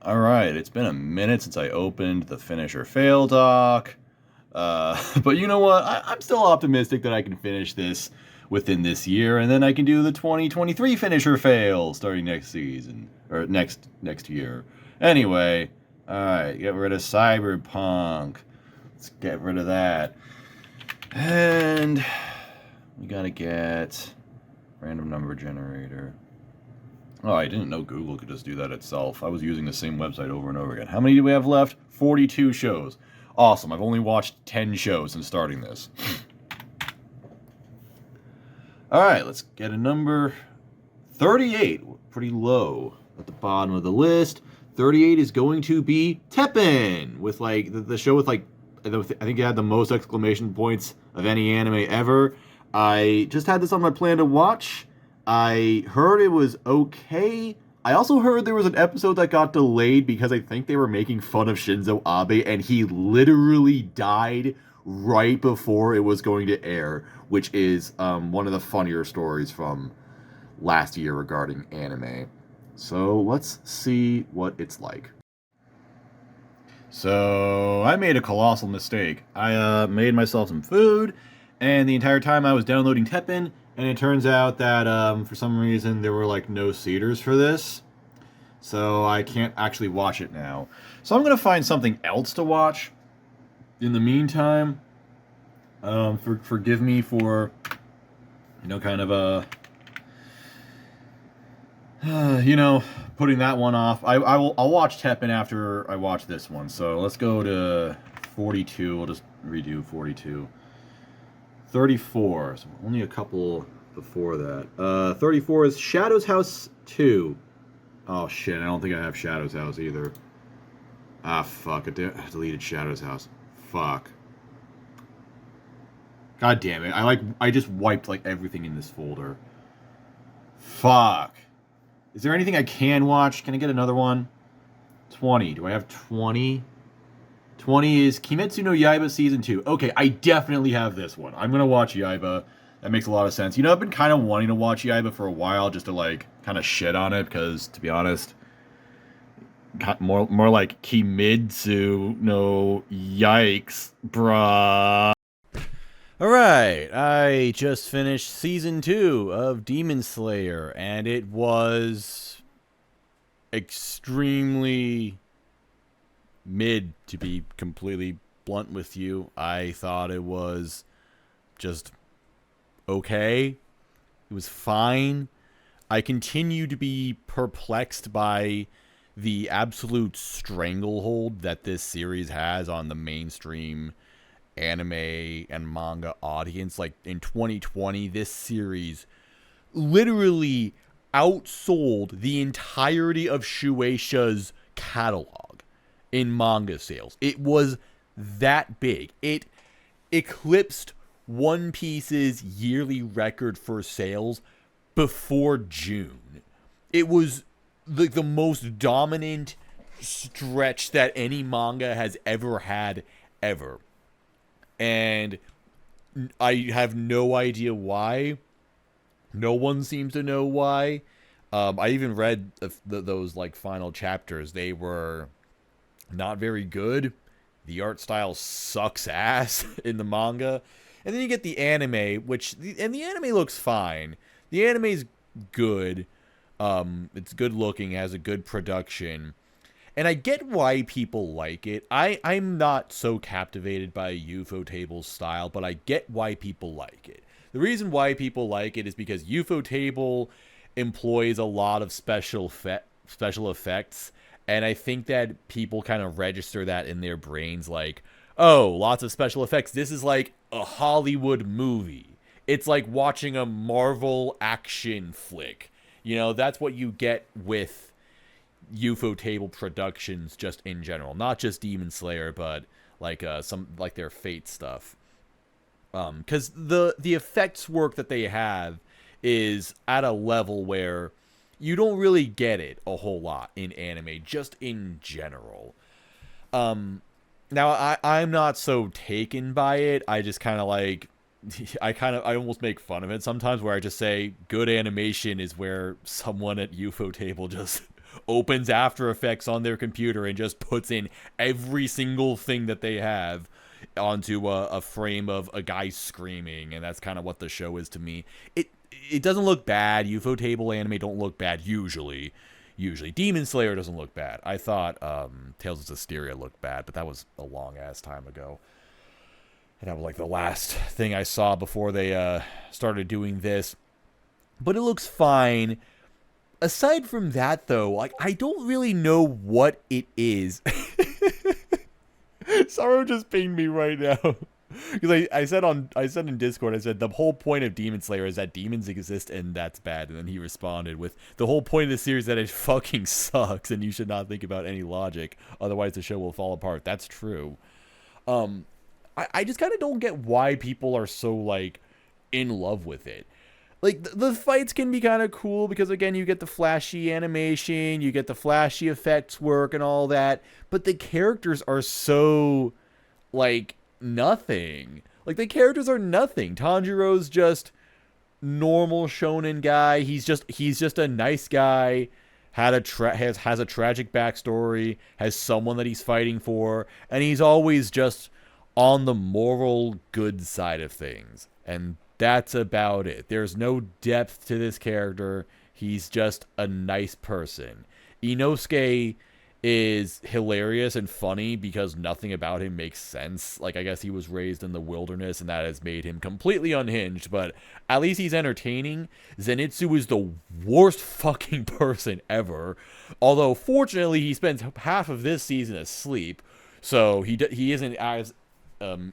Alright, it's been a minute since I opened the Finish or Fail doc. But you know what? I'm still optimistic that I can finish this within this year, and then I can do the 2023 Finish or Fail starting next season. Or next year. Anyway, alright, get rid of Cyberpunk. Let's get rid of that. And we gotta get random number generator. Oh, I didn't know Google could just do that itself. I was using the same website over and over again. How many do we have left? 42 shows. Awesome. I've only watched 10 shows since starting this. Alright, let's get a number 38. Pretty low at the bottom of the list. 38 is going to be Teppen, with like the show with like, I think it had the most exclamation points of any anime ever. I just had this on my plan to watch. I heard it was okay. I also heard there was an episode that got delayed because I think they were making fun of Shinzo Abe, and he literally died right before it was going to air, which is one of the funnier stories from last year regarding anime. So let's see what it's like. So I made a colossal mistake. I made myself some food, and the entire time I was downloading Teppen, and it turns out that for some reason there were like no seeders for this. So I can't actually watch it now. So I'm going to find something else to watch. In the meantime, forgive me for, kind of putting that one off. I'll watch Teppen after I watch this one. So let's go to 42. We'll just redo 42. 34. So only a couple before that. 34 is Shadow's House 2. Oh shit, I don't think I have Shadow's House either. Ah, fuck. I deleted Shadow's House. Fuck. God damn it. I just wiped like everything in this folder. Fuck. Is there anything I can watch? Can I get another one? 20. Do I have 20? 20 is Kimetsu no Yaiba Season 2. Okay, I definitely have this one. I'm gonna watch Yaiba. That makes a lot of sense. I've been kind of wanting to watch Yaiba for a while just to, like, kind of shit on it, because, to be honest, more like Kimetsu no Yikes, bruh. Alright, I just finished Season 2 of Demon Slayer, and it was extremely mid, to be completely blunt with you. I thought it was just okay. It was fine. I continue to be perplexed by the absolute stranglehold that this series has on the mainstream anime and manga audience. Like, in 2020, this series literally outsold the entirety of Shueisha's catalog in manga sales. It was that big. It eclipsed One Piece's yearly record for sales before June. It was like the most dominant stretch that any manga has ever had, ever. And I have no idea why. No one seems to know why. I even read those like final chapters. They were not very good. The art style sucks ass in the manga. And then you get the anime, the anime looks fine. The anime's good. It's good looking, has a good production. And I get why people like it. I'm not so captivated by Ufotable style, but I get why people like it. The reason why people like it is because Ufotable employs a lot of special effects, and I think that people kind of register that in their brains like, oh, lots of special effects. This is like a Hollywood movie. It's like watching a Marvel action flick. That's what you get with Ufotable Productions just in general. Not just Demon Slayer, but like some like their Fate stuff. Because the effects work that they have is at a level where you don't really get it a whole lot in anime, just in general. Now, I'm not so taken by it. I just kind of like, I almost make fun of it sometimes, where I just say good animation is where someone at Ufotable just opens After Effects on their computer and just puts in every single thing that they have onto a frame of a guy screaming, and that's kind of what the show is to me. It doesn't look bad. UFO Table anime don't look bad usually. Demon Slayer doesn't look bad. I thought Tales of Zestiria looked bad, but that was a long ass time ago. And that was like the last thing I saw before they started doing this. But it looks fine. Aside from that, though, like, I don't really know what it is. Sorrow just pinged me right now. Because I said in Discord, I said the whole point of Demon Slayer is that demons exist and that's bad. And then he responded with, the whole point of the series is that it fucking sucks and you should not think about any logic. Otherwise the show will fall apart. That's true. I just kind of don't get why people are so, like, in love with it. Like, the fights can be kind of cool because, again, you get the flashy animation, you get the flashy effects work and all that, but the characters are so, like, nothing. Like, the characters are nothing. Tanjiro's just normal shonen guy. He's just a nice guy, has a tragic backstory, has someone that he's fighting for, and he's always just on the moral good side of things. And that's about it. There's no depth to this character. He's just a nice person. Inosuke is hilarious and funny because nothing about him makes sense. Like, I guess he was raised in the wilderness and that has made him completely unhinged, but at least he's entertaining. Zenitsu is the worst fucking person ever. Although, fortunately, he spends half of this season asleep, so he isn't as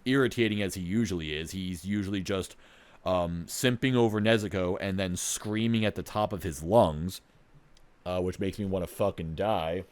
irritating as he usually is. He's usually just simping over Nezuko and then screaming at the top of his lungs, which makes me want to fucking die.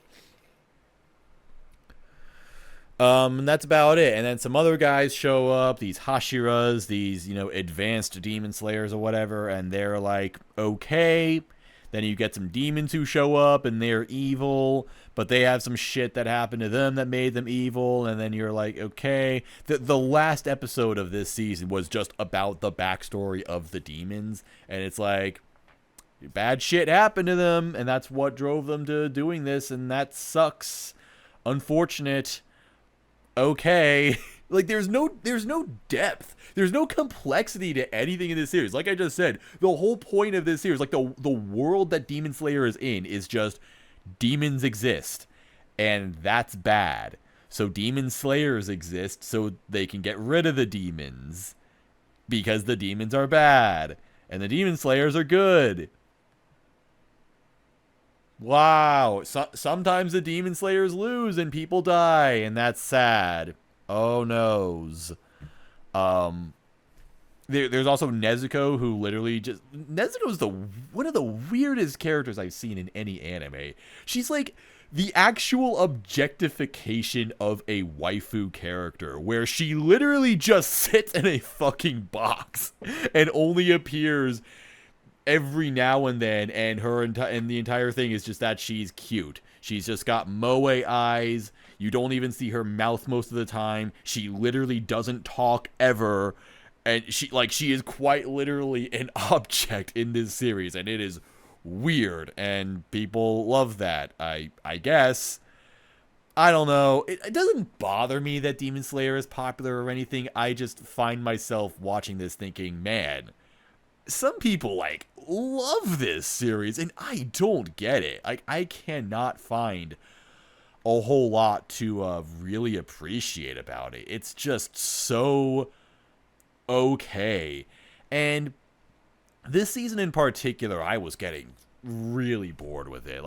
And that's about it. And then some other guys show up, these Hashiras, these, advanced demon slayers or whatever, and they're like, okay. Then you get some demons who show up and they're evil, but they have some shit that happened to them that made them evil, and then you're like, okay. The last episode of this season was just about the backstory of the demons, and it's like, bad shit happened to them, and that's what drove them to doing this, and that sucks. Unfortunate. Okay. Like, there's no depth. There's no complexity to anything in this series. Like I just said, the whole point of this series, like the world that Demon Slayer is in, is just demons exist. And that's bad. So Demon Slayers exist so they can get rid of the demons. Because the demons are bad. And the Demon Slayers are good. Wow. Sometimes the Demon Slayers lose and people die. And that's sad. Oh noes. There's also Nezuko, who literally just... Nezuko's one of the weirdest characters I've seen in any anime. She's like the actual objectification of a waifu character, where she literally just sits in a fucking box and only appears every now and then, and and the entire thing is just that she's cute. She's just got moe eyes. You don't even see her mouth most of the time. She literally doesn't talk ever. And she is quite literally an object in this series. And it is weird. And people love that, I guess. I don't know. It doesn't bother me that Demon Slayer is popular or anything. I just find myself watching this thinking, man, some people, love this series. And I don't get it. I cannot find a whole lot to really appreciate about it. It's just so okay. And this season in particular, I was getting really bored with it.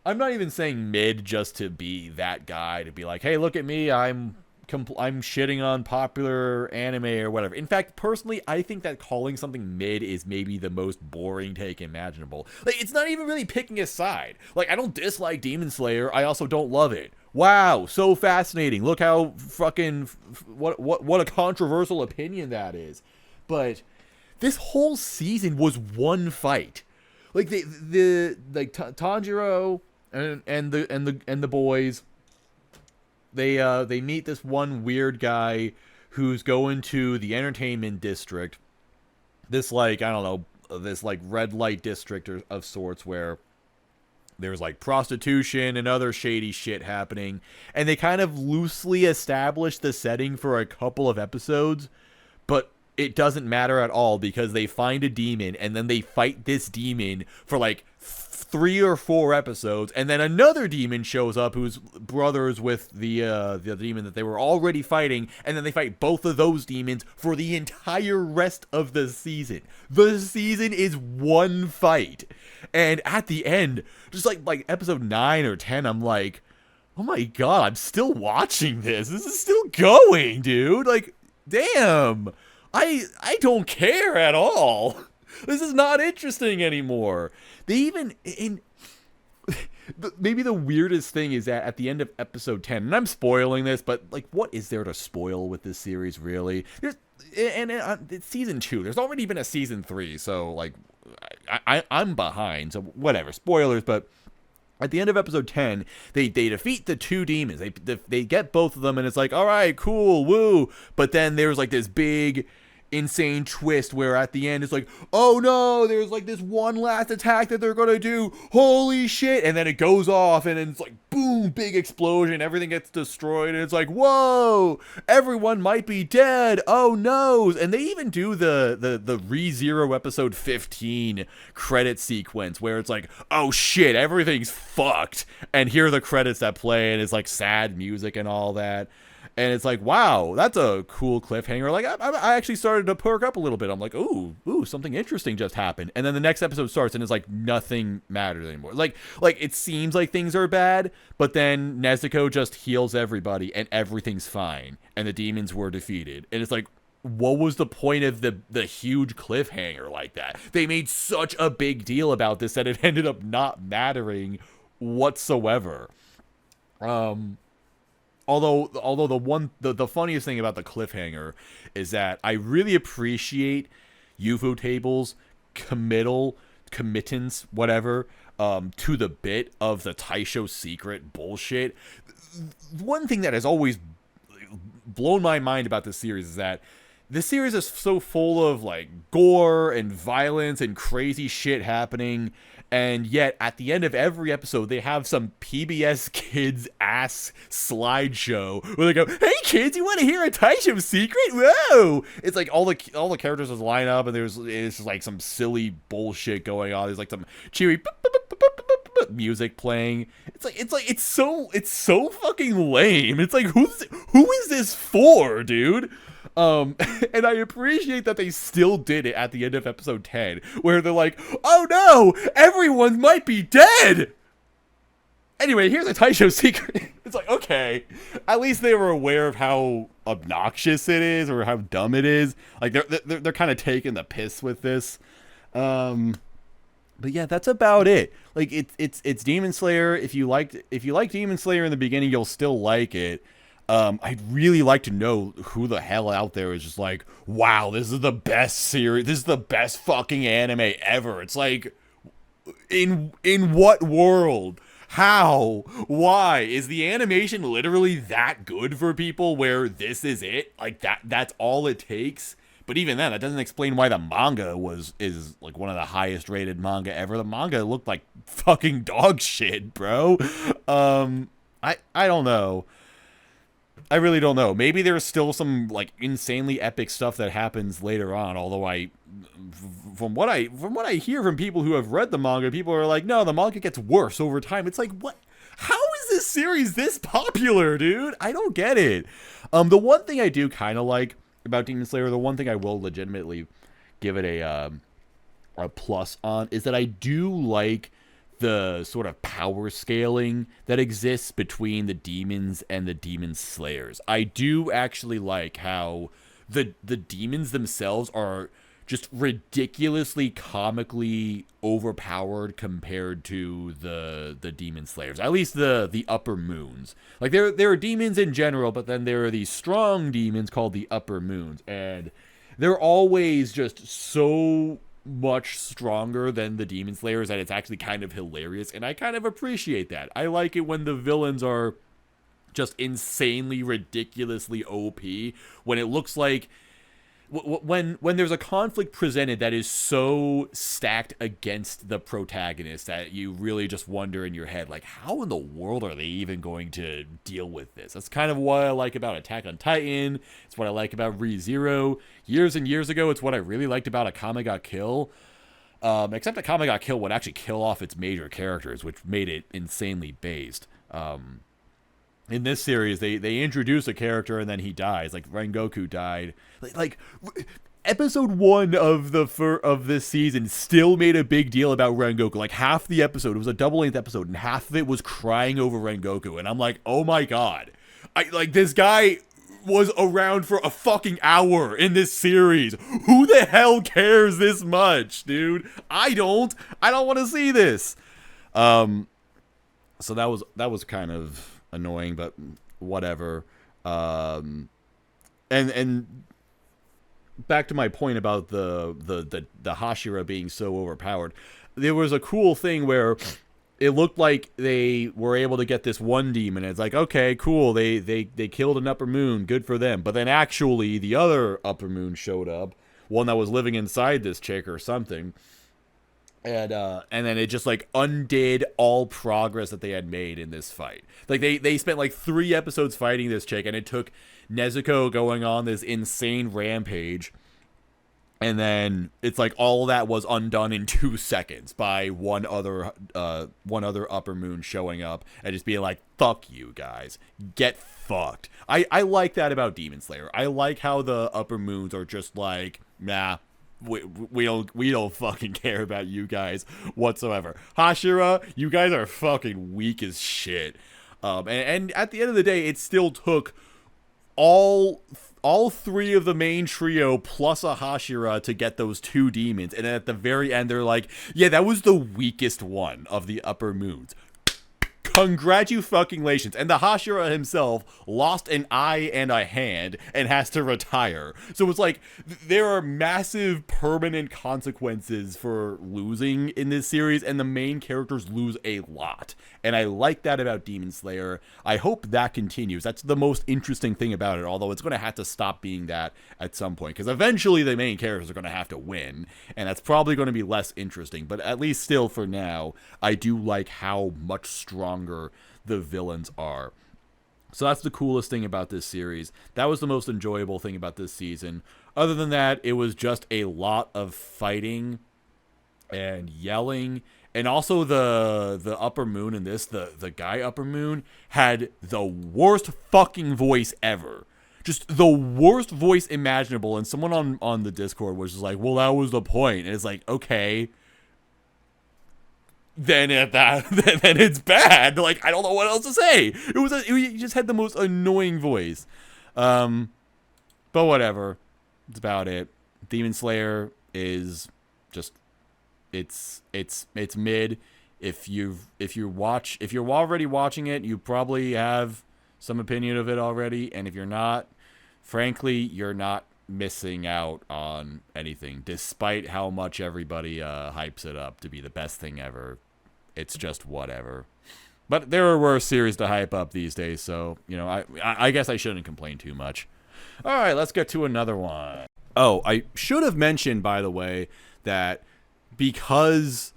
I'm not even saying mid just to be that guy, to be like, hey, look at me, I'm shitting on popular anime or whatever. In fact, personally, I think that calling something mid is maybe the most boring take imaginable. It's not even really picking a side. I don't dislike Demon Slayer. I also don't love it. Wow, so fascinating. Look how fucking what a controversial opinion that is. But this whole season was one fight. Tanjiro and the boys, they meet this one weird guy who's going to the entertainment district. This red light district of sorts, where there's like prostitution and other shady shit happening, and they kind of loosely establish the setting for a couple of episodes, but it doesn't matter at all because they find a demon and then they fight this demon for like 3 or 4 episodes, and then another demon shows up who's brothers with the demon that they were already fighting, and then they fight both of those demons for the entire rest of the season. The season is one fight, and at the end, just like episode 9 or 10, I'm like, oh my god, I'm still watching this. This is still going, dude. Like, damn. I don't care at all. This is not interesting anymore. They even maybe the weirdest thing is that at the end of episode 10, and I'm spoiling this, but like, what is there to spoil with this series, really? It's season 2. There's already been a season 3, so like, I'm behind. So whatever, spoilers. But at the end of episode 10, they defeat the 2 demons. They get both of them, and it's like, all right, cool, woo. But then there's like this big, insane twist where at the end it's like, oh no, there's like this one last attack that they're gonna do. Holy shit! And then it goes off, and then it's like, boom, big explosion. Everything gets destroyed, and it's like, whoa, everyone might be dead. Oh no! And they even do the ReZero episode 15 credit sequence where it's like, oh shit, everything's fucked. And here are the credits that play, and it's like sad music and all that. And it's like, wow, that's a cool cliffhanger. Like, I actually started to perk up a little bit. I'm like, ooh, something interesting just happened. And then the next episode starts, and it's like nothing matters anymore. Like it seems like things are bad, but then Nezuko just heals everybody, and everything's fine, and the demons were defeated. And it's like, what was the point of the huge cliffhanger like that? They made such a big deal about this that it ended up not mattering whatsoever. Although the funniest thing about the cliffhanger is that I really appreciate UFO tables committance, whatever, to the bit of the Taisho secret bullshit. One thing that has always blown my mind about this series is that this series is so full of like gore and violence and crazy shit happening, and yet at the end of every episode they have some PBS Kids ass slideshow where they go, "Hey kids, you want to hear a Taisho secret? Whoa!" It's like all the characters just line up, and it's just like some silly bullshit going on. There's like some cheery music playing. It's so fucking lame. It's like, who is this for, dude? And I appreciate that they still did it at the end of episode 10, where they're like, oh no, everyone might be dead! Anyway, here's a Taisho secret. It's like, okay, at least they were aware of how obnoxious it is, or how dumb it is. Like, they're kind of taking the piss with this. But yeah, that's about it. Like, it's Demon Slayer. If you like Demon Slayer in the beginning, you'll still like it. I'd really like to know who the hell out there is just like, wow, this is the best series. This is the best fucking anime ever. It's like, in what world? How? Why? Is the animation literally that good for people where this is it? Like, that's all it takes? But even then, that doesn't explain why the manga is like one of the highest rated manga ever. The manga looked like fucking dog shit, bro. I don't know. I really don't know. Maybe there's still some like insanely epic stuff that happens later on. Although from what I hear from people who have read the manga, people are like, no, the manga gets worse over time. It's like, what? How is this series this popular, dude? I don't get it. The one thing I do kind of like about Demon Slayer, the one thing I will legitimately give it a plus on, is that I do like the sort of power scaling that exists between the demons and the demon slayers. I do actually like how the demons themselves are just ridiculously comically overpowered compared to the demon slayers. At least the upper moons. Like, there are demons in general, but then there are these strong demons called the upper moons, and they're always just so much stronger than the demon slayers that it's actually kind of hilarious, and I kind of appreciate that. I like it when the villains are just insanely ridiculously OP, when it looks like when there's a conflict presented that is so stacked against the protagonist that you really just wonder in your head, like, how in the world are they even going to deal with this? That's kind of what I like about Attack on Titan. It's what I like about ReZero. Years and years ago, it's what I really liked about Akame ga Kill. Except Akame ga Kill would actually kill off its major characters, which made it insanely based. In this series, they introduce a character and then he dies. Like Rengoku died. Like episode 1 of this season still made a big deal about Rengoku. Like half the episode, it was a double-length episode, and half of it was crying over Rengoku. And I'm like, oh my god, this guy was around for a fucking hour in this series. Who the hell cares this much, dude? I don't want to see this. So that was kind of annoying, but whatever. And back to my point about the Hashira being so overpowered. There was a cool thing where it looked like they were able to get this one demon. It's like, okay, cool. They killed an upper moon. Good for them. But then actually the other upper moon showed up, one that was living inside this chick or something. And then it just like undid all progress that they had made in this fight. Like they spent like 3 episodes fighting this chick, and it took Nezuko going on this insane rampage, and then it's like all that was undone in 2 seconds by one other upper moon showing up and just being like, fuck you guys, get fucked. I like that about Demon Slayer. I like how the upper moons are just like, nah, we don't fucking care about you guys whatsoever. Hashira, you guys are fucking weak as shit. And at the end of the day, it still took all 3 of the main trio plus a Hashira to get those 2 demons. And then at the very end, they're like, yeah, that was the weakest one of the upper moons. Congratulations. And the Hashira himself lost an eye and a hand and has to retire. So it's like there are massive permanent consequences for losing in this series, and the main characters lose a lot. And I like that about Demon Slayer. I hope that continues. That's the most interesting thing about it, although it's going to have to stop being that at some point, because eventually the main characters are going to have to win, and that's probably going to be less interesting. But at least still for now, I do like how much stronger the villains are. So that's the coolest thing about this series. That was the most enjoyable thing about this season. Other than that, it was just a lot of fighting and yelling. And also the upper moon in this, the guy upper moon, had the worst fucking voice ever. Just the worst voice imaginable. And someone on the Discord was just like, well, that was the point. And it's like, okay, then it's bad. Like, I don't know what else to say. He just had the most annoying voice. But whatever. That's about it. Demon Slayer is just, it's mid. If you're already watching it, you probably have some opinion of it already. And if you're not, frankly, you're not missing out on anything, despite how much everybody hypes it up to be the best thing ever. It's just whatever. But there are worse series to hype up these days, so, I guess I shouldn't complain too much. All right, let's get to another one. Oh, I should have mentioned, by the way, that because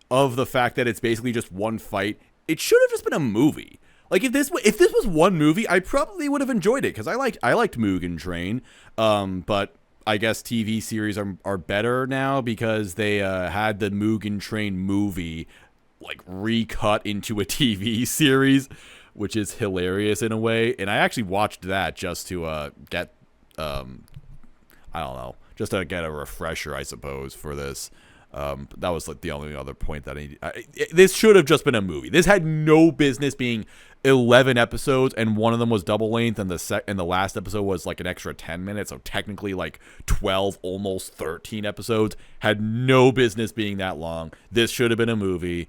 of the fact that it's basically just one fight, it should have just been a movie. Like, if this was one movie, I probably would have enjoyed it, because I liked Mugen Train, but I guess TV series are better now because they had the Mugen Train movie like recut into a TV series, which is hilarious in a way. And I actually watched that just to get I don't know, just to get a refresher, I suppose, for this. That was like the only other point that I needed. This should have just been a movie. This had no business being 11 episodes, and one of them was double length, and the last episode was like an extra 10 minutes, so technically like 12, almost 13 episodes. Had no business being that long. This should have been a movie.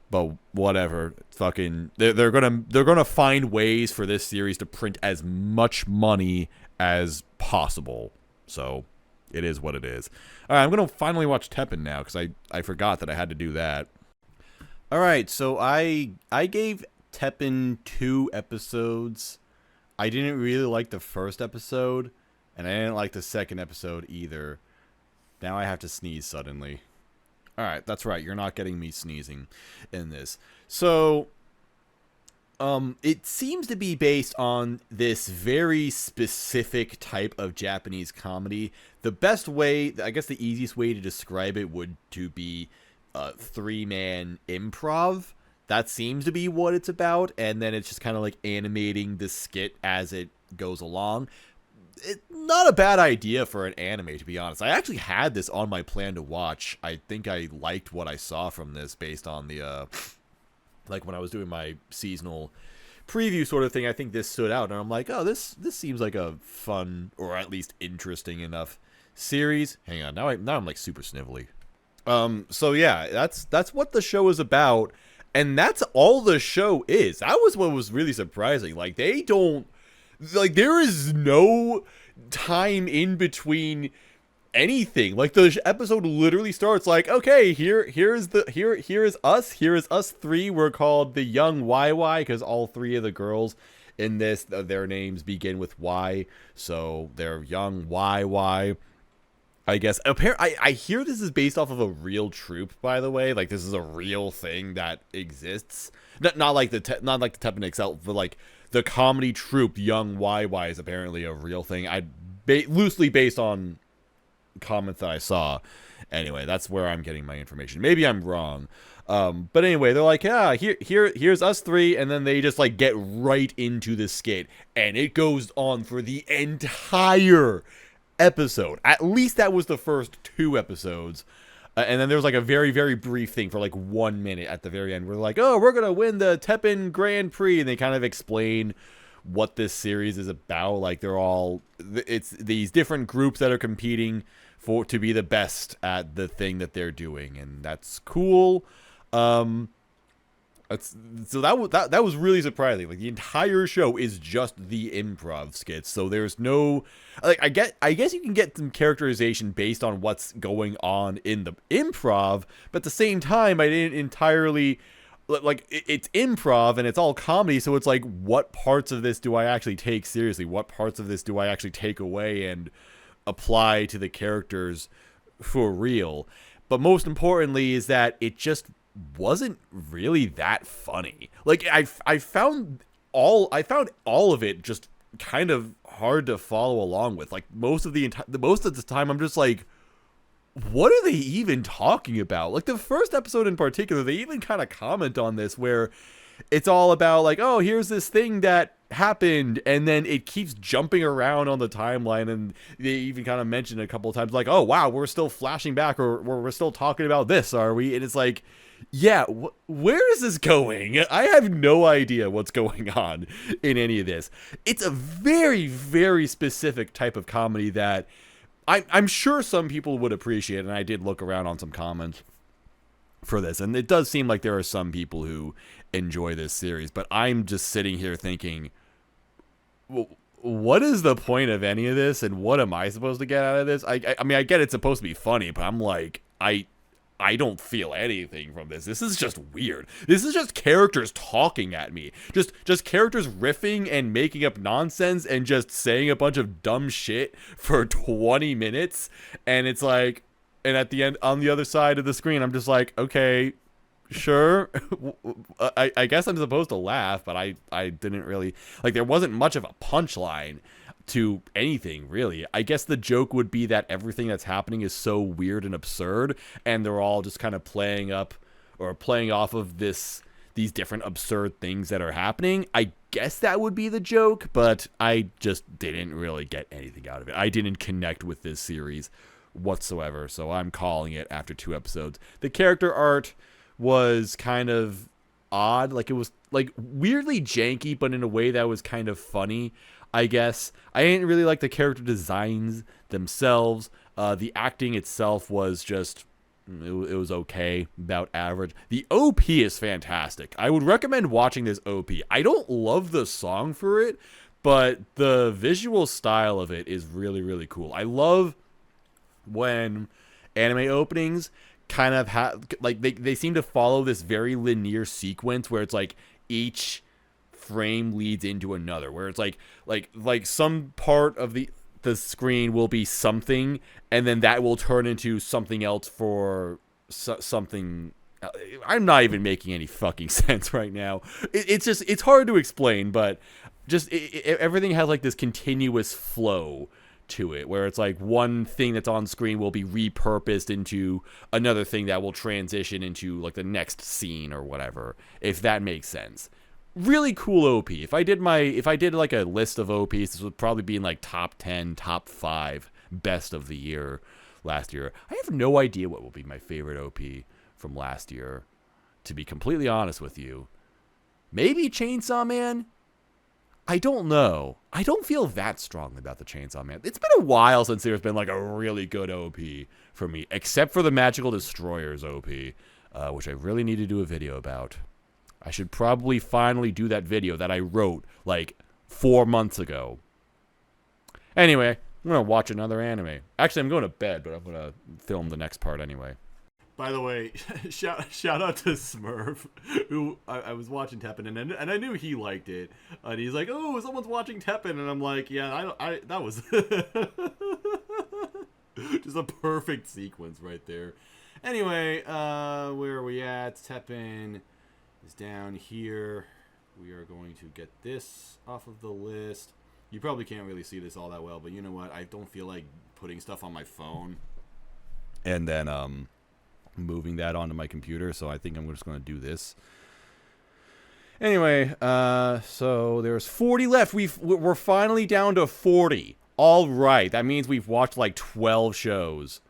But whatever, fucking, they're gonna find ways for this series to print as much money as possible. So it is what it is. All right, I'm gonna finally watch Teppen now because I forgot that I had to do that. All right, so I gave Teppen 2 episodes. I didn't really like the first episode. And I didn't like the second episode either. Now I have to sneeze suddenly. Alright, that's right. You're not getting me sneezing in this. So, it seems to be based on this very specific type of Japanese comedy. The best way, I guess the easiest way to describe it would to be three-man improv. That seems to be what it's about, and then it's just kind of like animating the skit as it goes along. It's not a bad idea for an anime, to be honest. I actually had this on my plan to watch. I think I liked what I saw from this based on the, like when I was doing my seasonal preview sort of thing. I think this stood out, and I'm like, oh, this seems like a fun, or at least interesting enough series. Hang on, now I'm like super snivelly. So yeah, that's what the show is about, and that's all the show is. That was what was really surprising. Like, they don't, like, there is no time in between anything. Like, the episode literally starts like, okay, here is us three. We're called the Young YY because all three of the girls in this, their names begin with Y, so they're Young YY. I guess. I hear this is based off of a real troupe, by the way. Like, this is a real thing that exists. Not like the Teppen itself, but like the comedy troupe Young YY is apparently a real thing. Loosely based on comments that I saw. Anyway, that's where I'm getting my information. Maybe I'm wrong. But anyway, they're like, yeah, here's us three, and then they just like get right into the skit, and it goes on for the entire episode. At least that was the first 2 episodes. And then there was like a very, very brief thing for like 1 minute at the very end. We're like, oh, we're going to win the Teppen Grand Prix. And they kind of explain what this series is about. Like, it's these different groups that are competing to be the best at the thing that they're doing. And that's cool. So that was really surprising. Like, the entire show is just the improv skits. So there's no, like, I guess you can get some characterization based on what's going on in the improv, but at the same time, I didn't entirely, like, it's improv and it's all comedy. So it's like, what parts of this do I actually take seriously? What parts of this do I actually take away and apply to the characters for real? But most importantly is that it just wasn't really that funny. Like, I found all of it just kind of hard to follow along with. Like, most of the time I'm just like, what are they even talking about? Like, the first episode in particular, they even kind of comment on this, where it's all about like, oh, here's this thing that happened, and then it keeps jumping around on the timeline, and they even kind of mention a couple of times like, oh wow, we're still flashing back, or we're still talking about this, are we? And it's like, yeah, where is this going? I have no idea what's going on in any of this. It's a very, very specific type of comedy that I'm sure some people would appreciate, and I did look around on some comments for this, and it does seem like there are some people who enjoy this series, but I'm just sitting here thinking, well, what is the point of any of this, and what am I supposed to get out of this? I mean, I get it's supposed to be funny, but I'm like, I don't feel anything from this. This is just weird. This is just characters talking at me. Just characters riffing and making up nonsense and just saying a bunch of dumb shit for 20 minutes. And it's like, and at the end, on the other side of the screen, I'm just like, okay, sure. I guess I'm supposed to laugh, but I didn't really, like, there wasn't much of a punchline to anything, really. I guess the joke would be that everything that's happening is so weird and absurd, and they're all just kind of playing off of these different absurd things that are happening. I guess that would be the joke, but I just didn't really get anything out of it. I didn't connect with this series whatsoever, so I'm calling it after 2 episodes. The character art was kind of odd. Like, it was like weirdly janky, but in a way that was kind of funny, I guess. I didn't really like the character designs themselves. The acting itself was just, it was okay, about average. The OP is fantastic. I would recommend watching this OP. I don't love the song for it, but the visual style of it is really, really cool. I love when anime openings kind of have, like, they seem to follow this very linear sequence where it's like each frame leads into another, where it's like some part of the the screen will be something, and then that will turn into something else for something. I'm not even making any fucking sense right now. It's hard to explain, but just everything has like this continuous flow to it, where it's like one thing that's on screen will be repurposed into another thing that will transition into like the next scene or whatever, if that makes sense. Really cool OP. If I did like a list of OPs, this would probably be in like top 10, top 5 best of the year last year. I have no idea what will be my favorite OP from last year, to be completely honest with you. Maybe Chainsaw Man? I don't know. I don't feel that strongly about the Chainsaw Man. It's been a while since there's been like a really good OP for me, except for the Magical Destroyers OP, which I really need to do a video about. I should probably finally do that video that I wrote like 4 months ago. Anyway, I'm going to watch another anime. Actually, I'm going to bed, but I'm going to film the next part anyway. By the way, shout out to Smurf, who I was watching Teppen, and I knew he liked it. And he's like, "Oh, someone's watching Teppen," and I'm like, "Yeah, I that was just a perfect sequence right there." Anyway, where are we at? Teppen is down here. We are going to get this off of the list. You probably can't really see this all that well, but you know what? I don't feel like putting stuff on my phone and then moving that onto my computer, so I think I'm just going to do this. Anyway, so there's 40 left. We're finally down to 40. All right, that means we've watched like 12 shows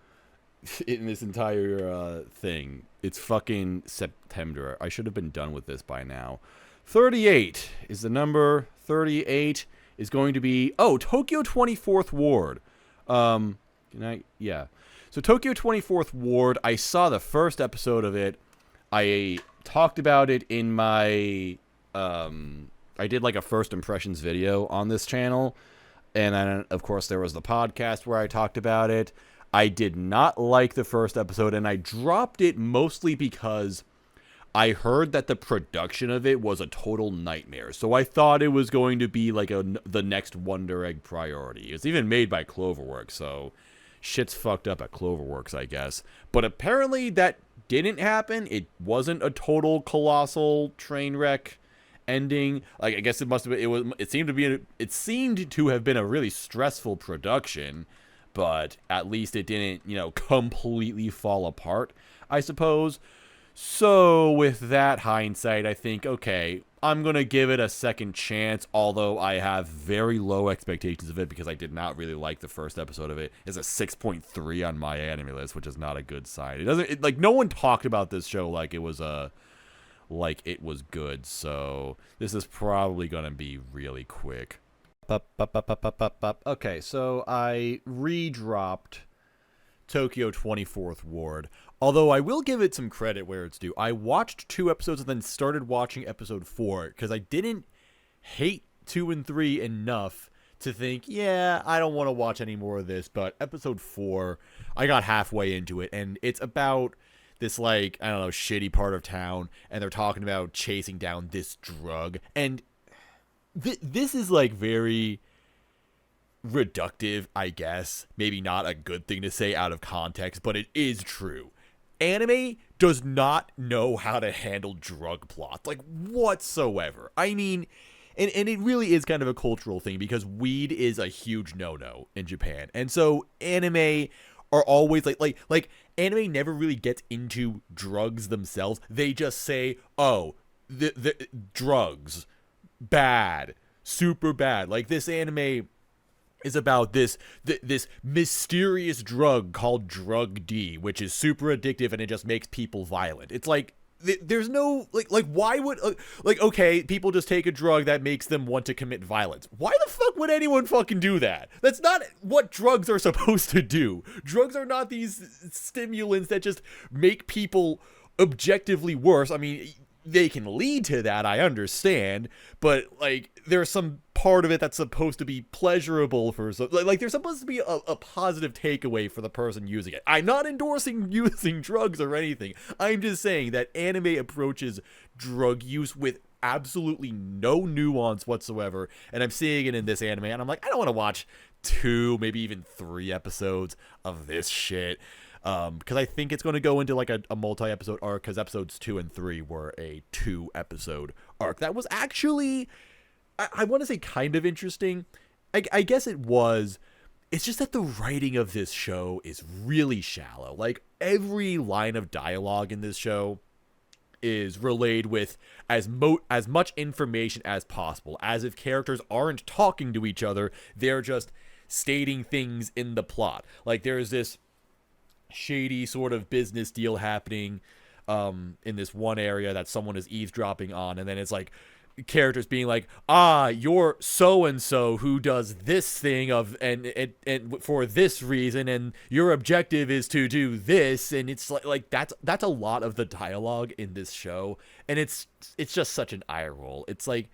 in this entire thing. It's fucking September. I should have been done with this by now. 38 is the number. 38 is going to be Tokyo 24th Ward. Yeah. So Tokyo 24th Ward, I saw the first episode of it. I talked about it in my I did like a first impressions video on this channel, and then of course there was the podcast where I talked about it. I did not like the first episode, and I dropped it mostly because I heard that the production of it was a total nightmare. So I thought it was going to be like the next Wonder Egg Priority. It's even made by Cloverworks, so shit's fucked up at Cloverworks, I guess. But apparently that didn't happen. It wasn't a total colossal train wreck ending. Like, I guess it must have been. It seemed to have been a really stressful production. But at least it didn't, completely fall apart, I suppose. So with that hindsight, I think, okay, I'm going to give it a second chance, although I have very low expectations of it because I did not really like the first episode of it. It's a 6.3 on my anime list, which is not a good sign. No one talked about this show like it was good, so this is probably going to be really quick. Okay, so I re-dropped Tokyo 24th Ward, although I will give it some credit where it's due. I watched 2 episodes and then started watching episode 4 because I didn't hate 2 and 3 enough to think, yeah, I don't want to watch any more of this. But episode 4, I got halfway into it, and it's about this, like, I don't know, shitty part of town, and they're talking about chasing down this drug, and this is like very reductive, I guess. Maybe not a good thing to say out of context, but it is true. Anime does not know how to handle drug plots, like, whatsoever. I mean, and it really is kind of a cultural thing because weed is a huge no-no in Japan. And so anime are always like anime never really gets into drugs themselves. They just say, oh, the drugs, bad, super bad. Like, this anime is about this mysterious drug called Drug D, which is super addictive and it just makes people violent. It's like, there's no like why would okay, people just take a drug that makes them want to commit violence. Why the fuck would anyone fucking do that? That's not what drugs are supposed to do. Drugs are not these stimulants that just make people objectively worse. I mean, they can lead to that, I understand, but like there's some part of it that's supposed to be pleasurable for like there's supposed to be a positive takeaway for the person using it. I'm not endorsing using drugs or anything. I'm just saying that anime approaches drug use with absolutely no nuance whatsoever, and I'm seeing it in this anime, and I'm like, I don't want to watch 2, maybe even 3 episodes of this shit. Because I think it's going to go into like a multi-episode arc, because episodes 2 and 3 were a 2-episode arc. That was actually, I want to say, kind of interesting. I guess it was. It's just that the writing of this show is really shallow. Like, every line of dialogue in this show is relayed with as much information as possible, as if characters aren't talking to each other, they're just stating things in the plot. Like, there's this shady sort of business deal happening in this one area that someone is eavesdropping on, and then it's like characters being like, you're so and so who does this thing and for this reason, and your objective is to do this, and it's like that's a lot of the dialogue in this show, and it's just such an eye roll. It's like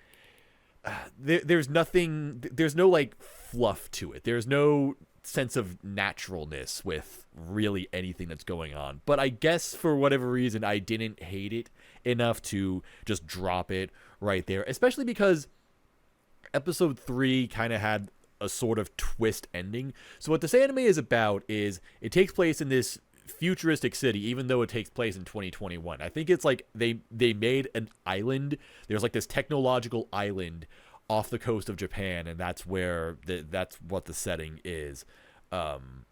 there's no like fluff to it. There's no sense of naturalness with really anything that's going on. But I guess for whatever reason, I didn't hate it enough to just drop it right there, especially because episode 3 kind of had a sort of twist ending. So what this anime is about is it takes place in this futuristic city, even though it takes place in 2021. I think it's like they made an island. There's like this technological island off the coast of Japan, and that's where that's what the setting is. Some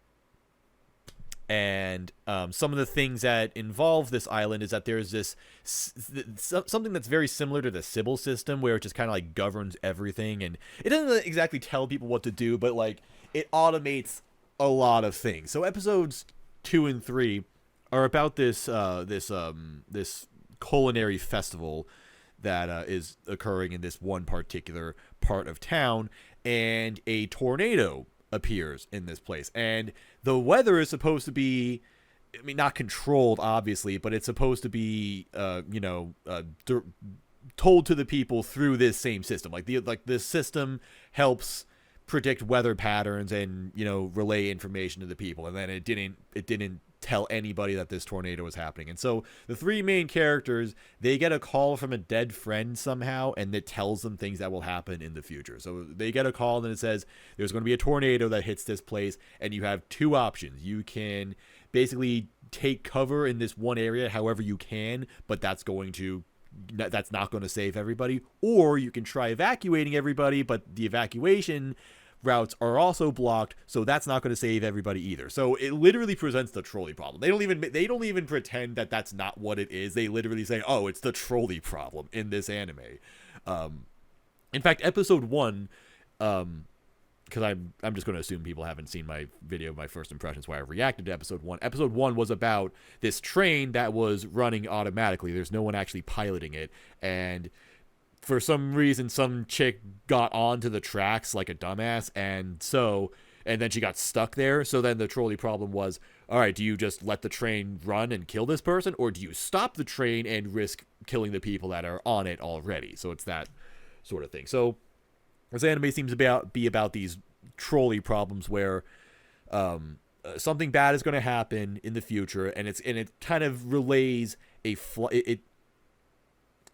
of the things that involve this island is that there's this something that's very similar to the Sybil system, where it just kind of like governs everything, and it doesn't exactly tell people what to do, but like it automates a lot of things. So episodes 2 and 3 are about this culinary festival that is occurring in this one particular part of town, and a tornado appears in this place, and the weather is supposed to be, I mean, not controlled obviously, but it's supposed to be told to the people through this same system. Like this system helps predict weather patterns and relay information to the people, and then it didn't tell anybody that this tornado was happening. And so the 3 main characters, they get a call from a dead friend somehow, and it tells them things that will happen in the future. So they get a call and it says there's going to be a tornado that hits this place, and you have 2 options. You can basically take cover in this one area however you can, but that's not going to save everybody, or you can try evacuating everybody, but the evacuation routes are also blocked, so that's not going to save everybody either. So it literally presents the trolley problem. They don't even pretend that that's not what it is. They literally say, oh, it's the trolley problem in this anime. In fact, episode 1, because I'm just going to assume people haven't seen my video of my first impressions where I reacted to episode 1. Episode 1 was about this train that was running automatically. There's no one actually piloting it, and for some reason, some chick got onto the tracks like a dumbass, and then she got stuck there. So then the trolley problem was, all right, do you just let the train run and kill this person, or do you stop the train and risk killing the people that are on it already? So it's that sort of thing. So this anime seems to be about these trolley problems where something bad is going to happen in the future, and it kind of relays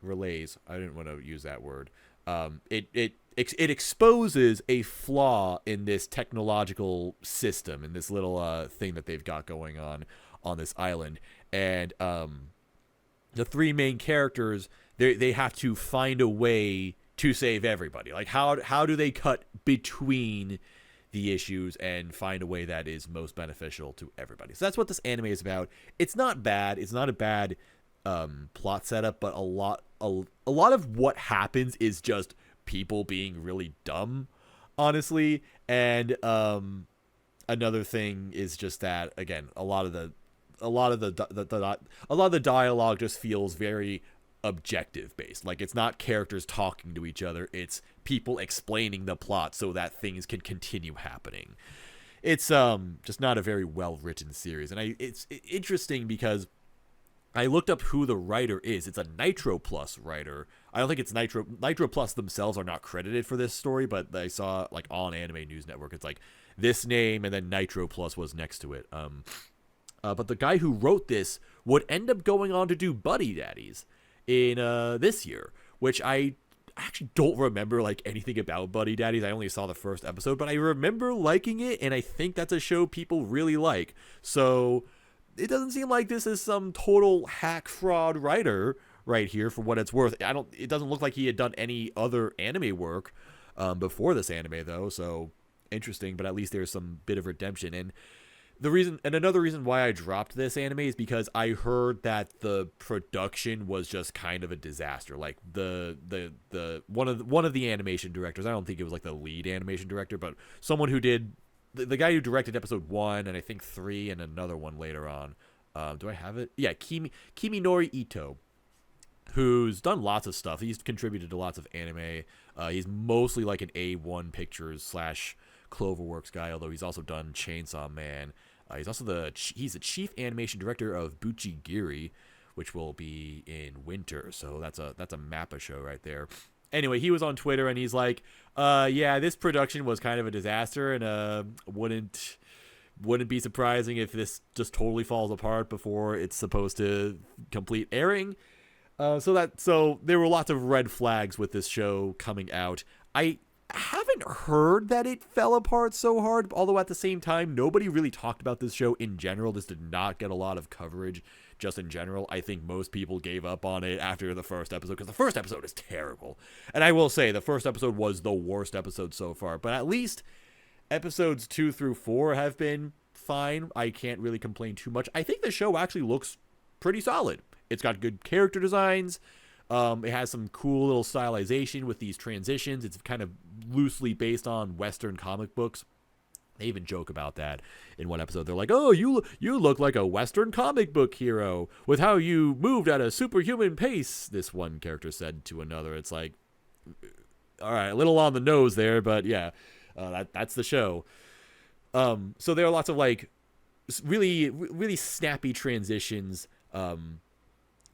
relays. I didn't want to use that word. It exposes a flaw in this technological system, in this little thing that they've got going on this island, and the 3 main characters, they have to find a way to save everybody. Like how do they cut between the issues and find a way that is most beneficial to everybody? So that's what this anime is about. It's not bad. It's not a bad plot setup, but a lot of what happens is just people being really dumb, honestly. And another thing is just that, again, a lot of the dialogue just feels very objective based. Like, it's not characters talking to each other, it's people explaining the plot so that things can continue happening. It's just not a very well written series, and it's interesting because I looked up who the writer is. It's a Nitro Plus writer. I don't think it's Nitro Plus themselves are not credited for this story, but I saw like on Anime News Network, it's like this name and then Nitro Plus was next to it. But the guy who wrote this would end up going on to do Buddy Daddies in this year, which I actually don't remember like anything about Buddy Daddies. I only saw the first episode, but I remember liking it, and I think that's a show people really like. So it doesn't seem like this is some total hack fraud writer right here for what it's worth. It doesn't look like he had done any other anime work before this anime though. So interesting, but at least there's some bit of redemption. And another reason why I dropped this anime is because I heard that the production was just kind of a disaster. Like the one of the animation directors, I don't think it was like the lead animation director, but someone who did the guy who directed episode 1 and I think 3 and another one later on. Do I have it? Yeah, Kiminori Ito, who's done lots of stuff. He's contributed to lots of anime. He's mostly like an A1 Pictures / Cloverworks guy, although he's also done Chainsaw Man. He's also he's the chief animation director of Buchigiri, which will be in winter. So that's a Mappa show right there. Anyway, he was on Twitter and he's like, yeah, this production was kind of a disaster, and wouldn't be surprising if this just totally falls apart before it's supposed to complete airing. So there were lots of red flags with this show coming out. I haven't heard that it fell apart so hard, although at the same time, nobody really talked about this show in general. This did not get a lot of coverage just in general. I think most people gave up on it after the first episode, because the first episode is terrible. And I will say, the first episode was the worst episode so far, but at least episodes 2 through 4 have been fine. I can't really complain too much. I think the show actually looks pretty solid. It's got good character designs. It has some cool little stylization with these transitions. It's kind of loosely based on Western comic books. They even joke about that in one episode. They're like, "Oh, you look like a Western comic book hero with how you moved at a superhuman pace," this one character said to another. It's like, all right, a little on the nose there, but yeah, that's the show. So there are lots of like really, really snappy transitions.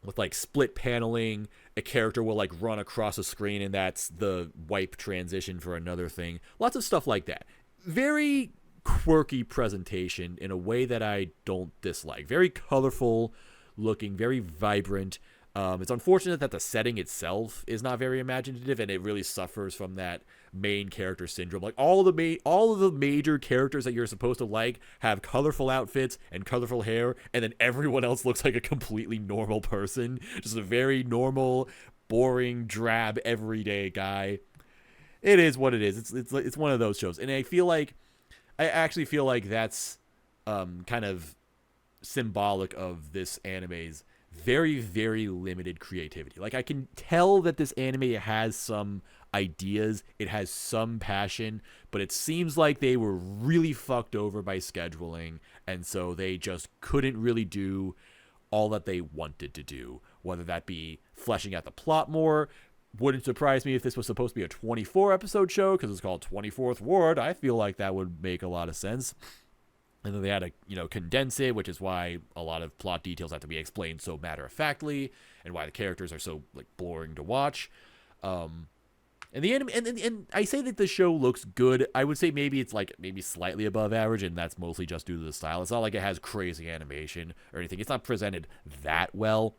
With like split paneling, a character will like run across a screen and that's the wipe transition for another thing. Lots of stuff like that. Very quirky presentation in a way that I don't dislike. Very colorful looking, very vibrant. It's unfortunate that the setting itself is not very imaginative, and it really suffers from that main character syndrome. Like all of the major characters that you're supposed to like have colorful outfits and colorful hair, and then everyone else looks like a completely normal person, just a very normal, boring, drab, everyday guy. It is what it is. It's one of those shows, and I actually feel like that's kind of symbolic of this anime's very, very limited creativity. Like, I can tell that this anime has some ideas, it has some passion, but it seems like they were really fucked over by scheduling, and so they just couldn't really do all that they wanted to do, whether that be fleshing out the plot more. Wouldn't surprise me if this was supposed to be a 24 episode show because it's called 24th Ward. I feel like that would make a lot of sense. And then they had to, condense it, which is why a lot of plot details have to be explained so matter-of-factly, and why the characters are so like boring to watch. And the anime, and I say that the show looks good. I would say maybe it's like maybe slightly above average, and that's mostly just due to the style. It's not like it has crazy animation or anything. It's not presented that well.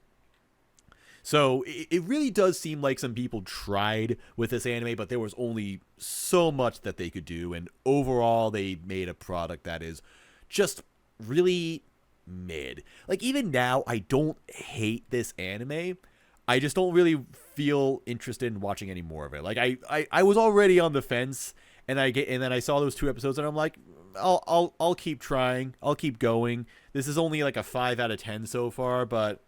So it really does seem like some people tried with this anime, but there was only so much that they could do, and overall they made a product that is just really mid. Like, even now, I don't hate this anime. I just don't really feel interested in watching any more of it. Like, I was already on the fence, and then I saw those 2 episodes, and I'm like, I'll keep trying. I'll keep going. This is only like a 5 out of 10 so far, but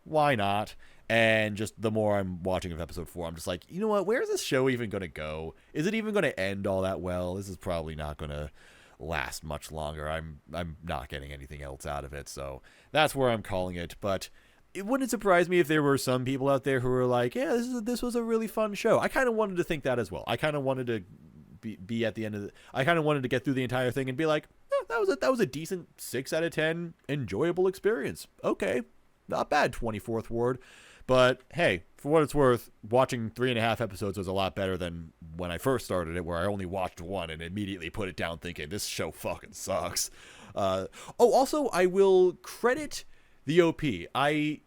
why not? And just the more I'm watching of episode 4, I'm just like, you know what? Where's this show even going to go? Is it even going to end all that well? This is probably not going to last much longer. I'm not getting anything else out of it, so that's where I'm calling it. But it wouldn't surprise me if there were some people out there who were like, yeah, this was a really fun show. I kind of wanted to think that as well. I kind of wanted to be at the end of it. I kind of wanted to get through the entire thing and be like, that was a decent 6 out of 10 enjoyable experience. Okay, not bad, 24th Ward. But hey, for what it's worth, watching 3.5 episodes was a lot better than when I first started it, where I only watched 1 and immediately put it down thinking, this show fucking sucks. Also, I will credit The OP. I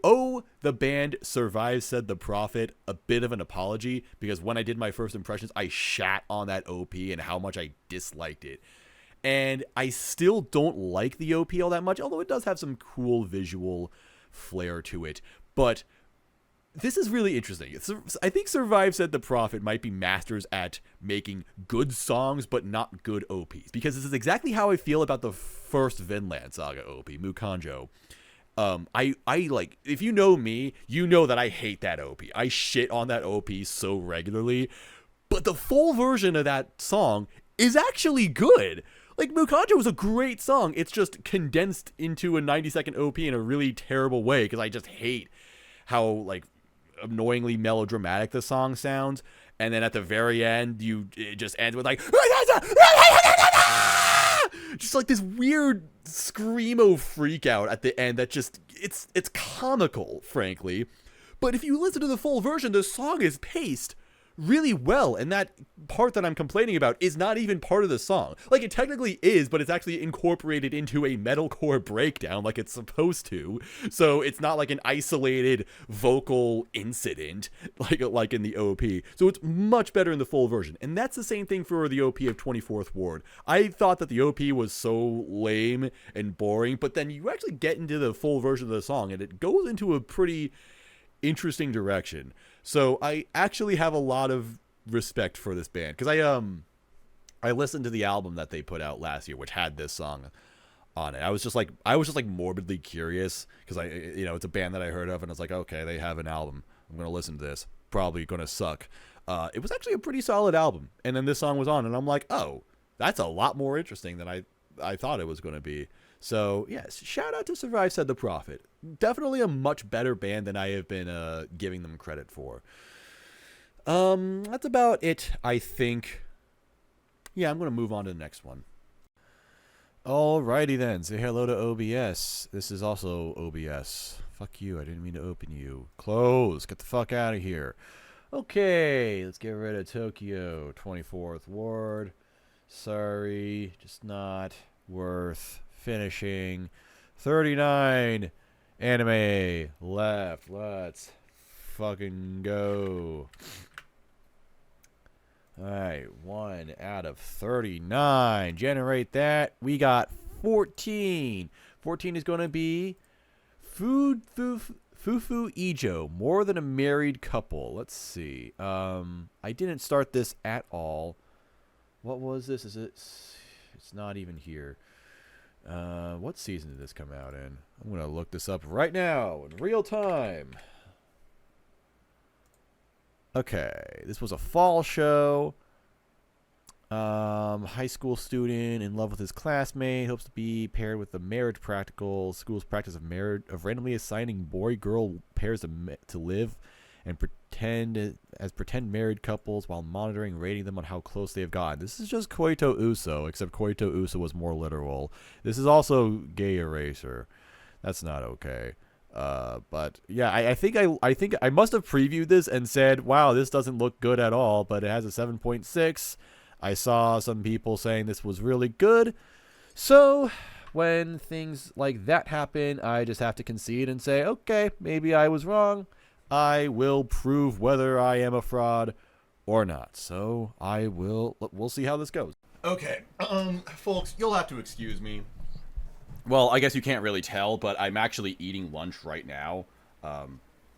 owe the band Survive Said the Prophet a bit of an apology, because when I did my first impressions, I shat on that OP and how much I disliked it. And I still don't like the OP all that much, although it does have some cool visual flair to it. But this is really interesting. I think Survive Said the Prophet might be masters at making good songs, but not good OPs. Because this is exactly how I feel about the first Vinland Saga OP, Mukanjo. I like, if you know me, you know that I hate that OP. I shit on that OP so regularly. But the full version of that song is actually good. Like, Mukanjo was a great song. It's just condensed into a 90-second OP in a really terrible way, because I just hate how, like, annoyingly melodramatic the song sounds. And then at the very end, it just ends with, like, just like this weird screamo freak out at the end that just, it's comical, frankly. But if you listen to the full version, the song is paced really well, and that part that I'm complaining about is not even part of the song. Like, it technically is, but it's actually incorporated into a metalcore breakdown like it's supposed to. So it's not like an isolated vocal incident like in the OP. So it's much better in the full version. And that's the same thing for the OP of 24th Ward. I thought that the OP was so lame and boring, but then you actually get into the full version of the song and it goes into a pretty interesting direction. So I actually have a lot of respect for this band, because I listened to the album that they put out last year, which had this song on it. I was just like morbidly curious, because it's a band that I heard of, and I was like, okay, they have an album, I'm gonna listen to this, probably gonna suck. It was actually a pretty solid album, and then this song was on, and I'm like, oh, that's a lot more interesting than I thought it was gonna be. So, yes, shout out to Survive Said the Prophet. Definitely a much better band than I have been giving them credit for. That's about it, I think. Yeah, I'm going to move on to the next one. Alrighty then, say hello to OBS. This is also OBS. Fuck you, I didn't mean to open you. Close, get the fuck out of here. Okay, let's get rid of Tokyo, 24th Ward. Sorry, just not worth finishing. 39 anime left. Let's fucking go. Alright, 1 out of 39. Generate that. We got 14. 14 is going to be Fuufu Ijou, more than a married couple. Let's see. I didn't start this at all. What was this? It's not even here. What season did this come out in? I'm going to look this up right now in real time. Okay, this was a fall show. High school student in love with his classmate, hopes to be paired with the marriage practical. School's practice of randomly assigning boy-girl pairs to live and pretend married couples while monitoring and rating them on how close they have gotten. This is just Koito Uso, except Koito Uso was more literal. This is also Gay Eraser. That's not okay. But yeah, I think I must have previewed this and said, wow, this doesn't look good at all, but it has a 7.6. I saw some people saying this was really good. So when things like that happen, I just have to concede and say, okay, maybe I was wrong. I will prove whether I am a fraud or not. So we'll see how this goes. Okay, folks, you'll have to excuse me. Well, I guess you can't really tell, but I'm actually eating lunch right now.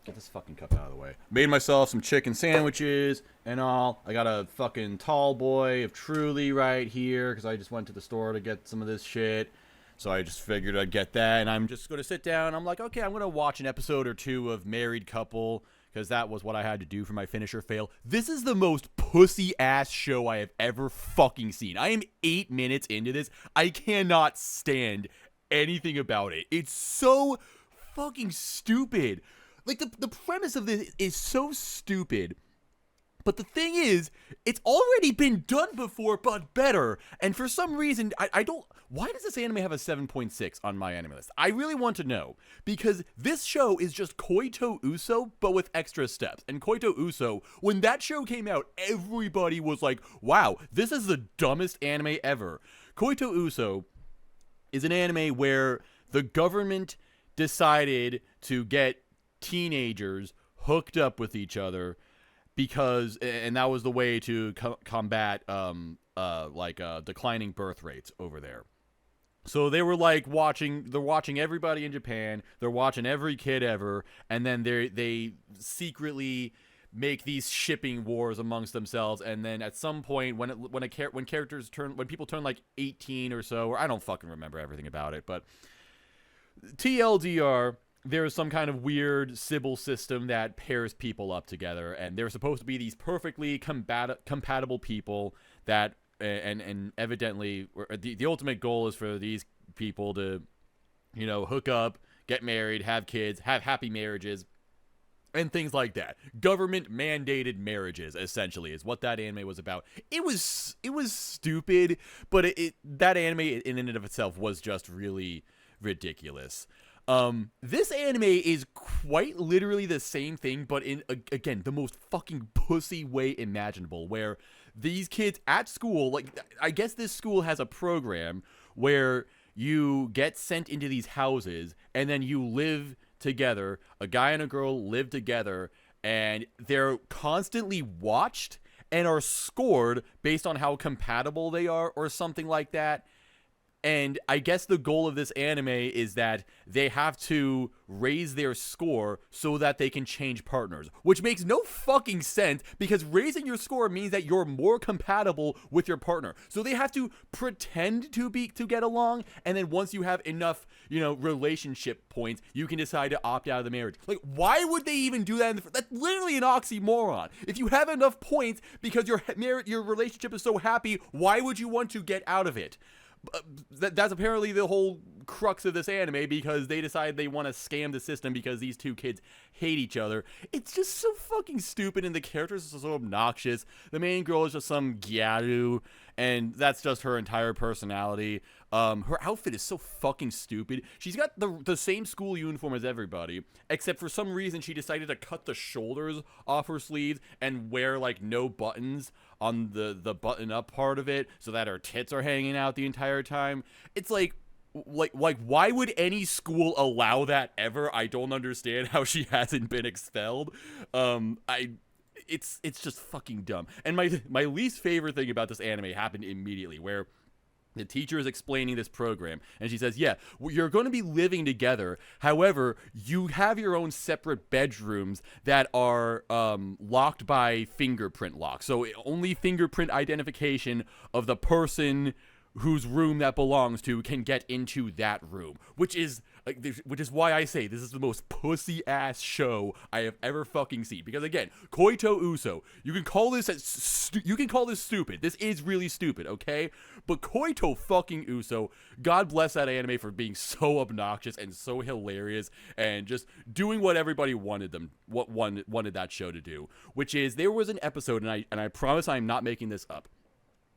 Get this fucking cup out of the way. Made myself some chicken sandwiches and all. I got a fucking tall boy of Truly right here, because I just went to the store to get some of this shit. So I just figured I'd get that, and I'm just going to sit down. I'm like, okay, I'm going to watch an episode or two of Married Couple, because that was what I had to do for my finisher fail. This is the most pussy-ass show I have ever fucking seen. I am 8 minutes into this. I cannot stand anything about it. It's so fucking stupid. Like, the premise of this is so stupid. But the thing is, it's already been done before, but better. And for some reason, I don't... Why does this anime have a 7.6 on my anime list? I really want to know. Because this show is just Koito Uso, but with extra steps. And Koito Uso, when that show came out, everybody was like, wow, this is the dumbest anime ever. Koito Uso is an anime where The government decided to get teenagers hooked up with each other because, and that was the way to combat declining birth rates over there. So they were like they're watching everybody in Japan, they're watching every kid ever, and then they secretly make these shipping wars amongst themselves, and then at some point when people turn like 18 or so, or I don't fucking remember everything about it, but TLDR, there is some kind of weird Sybil system that pairs people up together, and they're supposed to be these perfectly compatible people that, and evidently the ultimate goal is for these people to, hook up, get married, have kids, have happy marriages, and things like that. Government mandated marriages, essentially, is what that anime was about. It was stupid, but that anime in and of itself was just really ridiculous. This anime is quite literally the same thing, but in, again, the most fucking pussy way imaginable, where these kids at school, like, I guess this school has a program where you get sent into these houses, and then you live together, a guy and a girl live together, and they're constantly watched and are scored based on how compatible they are, or something like that. And I guess the goal of this anime is that they have to raise their score so that they can change partners, which makes no fucking sense, because raising your score means that you're more compatible with your partner. So they have to pretend to get along, and then once you have enough, relationship points, you can decide to opt out of the marriage. Like, why would they even do that? That's literally an oxymoron. If you have enough points because your relationship is so happy, why would you want to get out of it? That's apparently the whole crux of this anime, because they decide they want to scam the system because these two kids hate each other. It's just so fucking stupid, and the characters are so obnoxious. The main girl is just some gyaru, and that's just her entire personality. Her outfit is so fucking stupid. She's got the same school uniform as everybody, except for some reason she decided to cut the shoulders off her sleeves and wear like no buttons on the button up part of it, so that her tits are hanging out the entire time. It's like why would any school allow that ever? I don't understand how she hasn't been expelled. It's just fucking dumb. And my least favorite thing about this anime happened immediately, where the teacher is explaining this program, and she says, yeah, you're going to be living together. However, you have your own separate bedrooms that are locked by fingerprint lock. So only fingerprint identification of the person whose room that belongs to can get into that room, which is why I say this is the most pussy ass show I have ever fucking seen. Because again, Koito Uso, you can call this stupid. This is really stupid, okay? But Koito fucking Uso, God bless that anime for being so obnoxious and so hilarious, and just doing what everybody wanted that show to do, which is, there was an episode, and I promise I'm not making this up.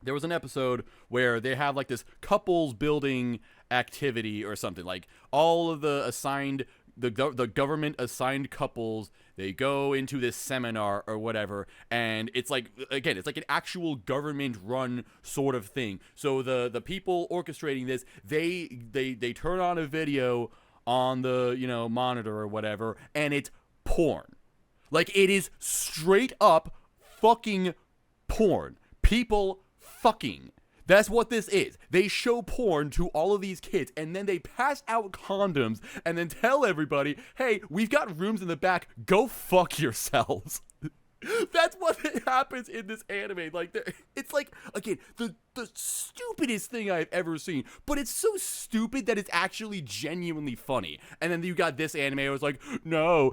There was an episode where they have like this couples building activity or something. Like, all of the government assigned couples, they go into this seminar or whatever, and it's like, again, it's like an actual government run sort of thing. So the people orchestrating this, they turn on a video on the monitor or whatever, and it's porn. Like, it is straight up fucking porn. People fucking. That's what this is. They show porn to all of these kids, and then they pass out condoms and then tell everybody, hey, we've got rooms in the back, go fuck yourselves. That's what happens in this anime. Like, it's like, again, the stupidest thing I've ever seen, but it's so stupid that it's actually genuinely funny. And then you got this anime, I was like, no,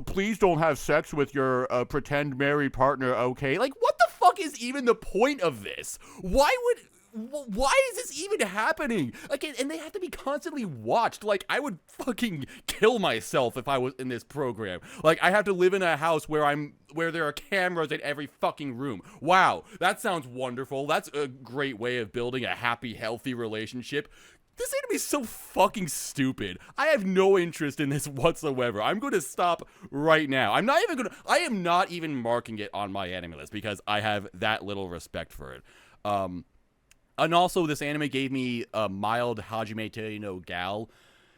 please don't have sex with your pretend married partner, okay? Like, what the fuck is even the point of this? Why is this even happening? Again, and they have to be constantly watched. Like, I would fucking kill myself if I was in this program. Like, I have to live in a house where there are cameras in every fucking room. Wow, that sounds wonderful. That's a great way of building a happy, healthy relationship. This anime is so fucking stupid. I have no interest in this whatsoever. I'm going to stop right now. I am not even marking it on my anime list because I have that little respect for it. And also, this anime gave me a mild Hajime no Gal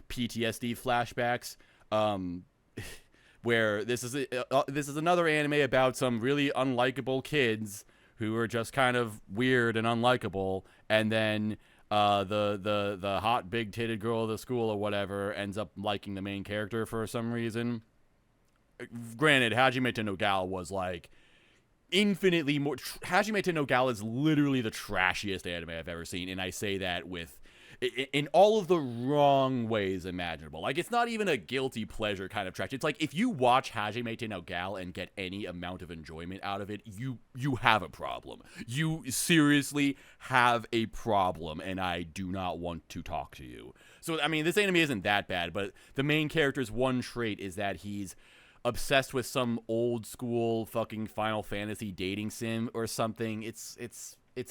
PTSD flashbacks. Where this is another anime about some really unlikable kids who are just kind of weird and unlikable, and then the hot big titted girl of the school or whatever ends up liking the main character for some reason. Granted, Hajime no Gal was like infinitely more. Hajime no Gal is literally the trashiest anime I've ever seen, and I say that with in all of the wrong ways imaginable. Like, it's not even a guilty pleasure kind of trash. It's like, if you watch Hajime no Gal and get any amount of enjoyment out of it, you have a problem. You seriously have a problem, and I do not want to talk to you. So, I mean, this anime isn't that bad, but the main character's one trait is that he's obsessed with some old school fucking Final Fantasy dating sim or something. It's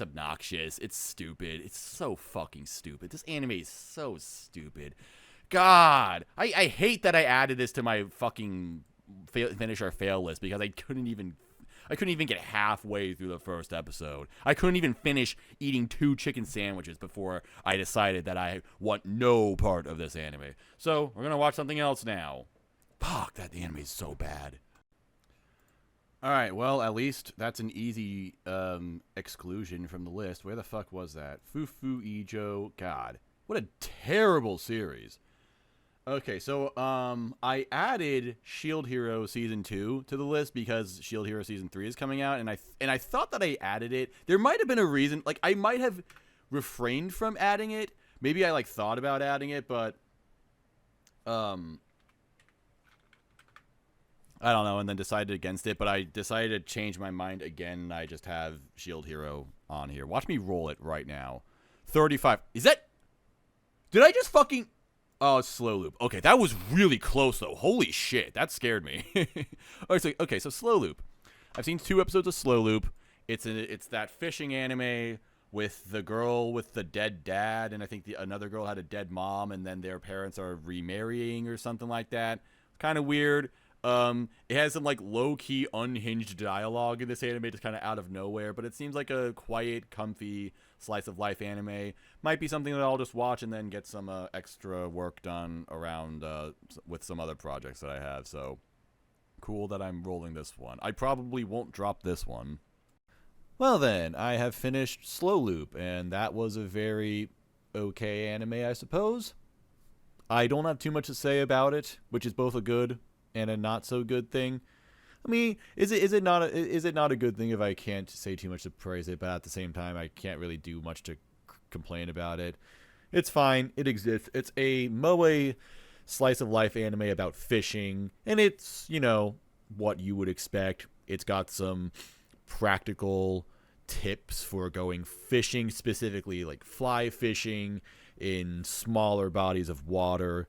obnoxious. It's stupid. It's so fucking stupid. This anime is so stupid. God, I hate that I added this to my fucking finish or fail list because I couldn't even get halfway through the first episode. I couldn't even finish eating 2 chicken sandwiches before I decided that I want no part of this anime. So we're gonna watch something else now. Fuck, that anime is so bad. All right, well, at least that's an easy exclusion from the list. Where the fuck was that? Fuufu, Ijou. God, what a terrible series. Okay, so I added Shield Hero Season 2 to the list because Shield Hero Season 3 is coming out, and I thought that I added it. There might have been a reason. Like, I might have refrained from adding it. Maybe I, like, thought about adding it, but I don't know, and then decided against it, but I decided to change my mind again, and I just have Shield Hero on here. Watch me roll it right now. 35. Is that... Did I just fucking... Oh, it's slow loop. Okay, that was really close, though. Holy shit, that scared me. Okay, so slow loop. I've seen 2 episodes of slow loop. It's that fishing anime with the girl with the dead dad, and I think another girl had a dead mom, and then their parents are remarrying or something like that. Kind of weird. It has some, like, low-key, unhinged dialogue in this anime, just kind of out of nowhere, but it seems like a quiet, comfy, slice-of-life anime. Might be something that I'll just watch and then get some extra work done around with some other projects that I have, so cool that I'm rolling this one. I probably won't drop this one. Well then, I have finished Slow Loop, and that was a very okay anime, I suppose. I don't have too much to say about it, which is both a good and a not so good thing. I mean, is it not a good thing if I can't say too much to praise it, but at the same time I can't really do much to complain about it. It's fine. It exists. It's a moe slice of life anime about fishing, and it's, you know, what you would expect. It's got some practical tips for going fishing, specifically like fly fishing in smaller bodies of water.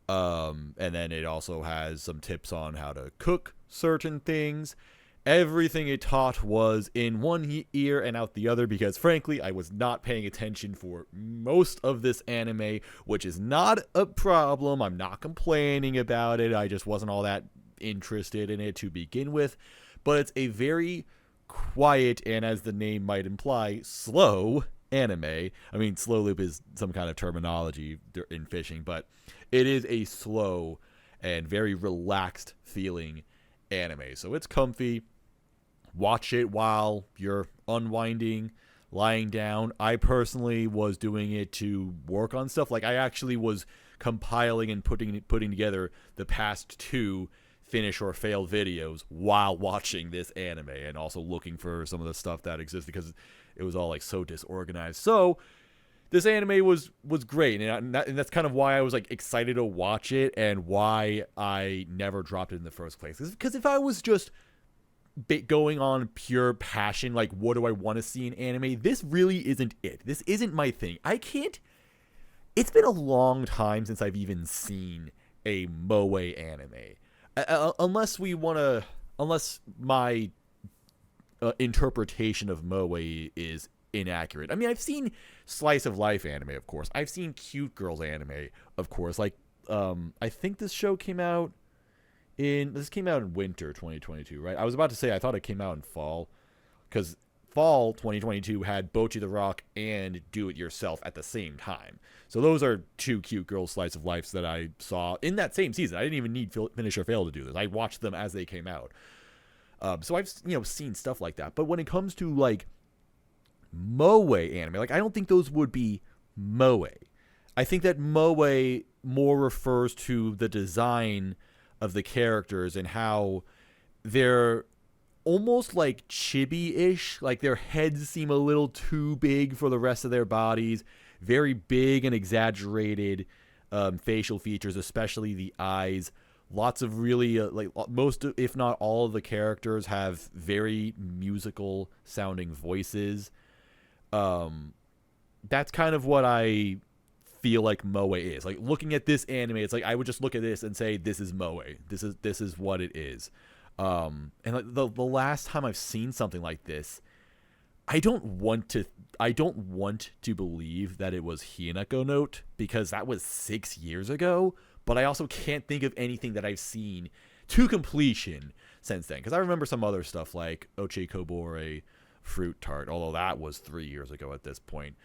And then it also has some tips on how to cook certain things. Everything it taught was in one ear and out the other because, frankly, I was not paying attention for most of this anime, which is not a problem. I'm not complaining about it. I just wasn't all that interested in it to begin with. But it's a very quiet and, as the name might imply, slow anime. I mean, slow loop is some kind of terminology in fishing, but it is a slow and very relaxed feeling anime. So it's comfy. Watch it while you're unwinding, lying down. I personally was doing it to work on stuff. Like, I actually was compiling and putting together the past 2 finish or fail videos while watching this anime, and also looking for some of the stuff that exists because it was all like so disorganized. So this anime was great, and that's kind of why I was like excited to watch it, and why I never dropped it in the first place. Because if I was just going on pure passion, like what do I want to see in anime, this really isn't it. This isn't my thing. I can't. It's been a long time since I've even seen a moe anime. Unless my interpretation of moe is inaccurate. I mean, I've seen slice of life anime, of course. I've seen cute girls anime, of course. Like, I think this came out in winter 2022, right? I was about to say I thought it came out in fall, because fall 2022 had Bocchi the Rock and Do It Yourself at the same time. So those are two cute girl slice of lives that I saw in that same season. I didn't even need Finish or Fail to do this. I watched them as they came out. So I've seen stuff like that. But when it comes to like moe anime, like I don't think those would be moe. I think that moe more refers to the design of the characters and how they're almost like chibi-ish. Like their heads seem a little too big for the rest of their bodies. Very big and exaggerated facial features, especially the eyes. Lots of really, like most, if not all of the characters have very musical sounding voices. That's kind of what I feel like moe is. Like looking at this anime, it's like I would just look at this and say, this is moe. This is what it is. And like the last time I've seen something like this, I don't want to believe that it was Hinako Note, because that was 6 years ago. But I also can't think of anything that I've seen to completion since then. Because I remember some other stuff like Oche Kobore Fruit Tart, although that was 3 years ago at this point.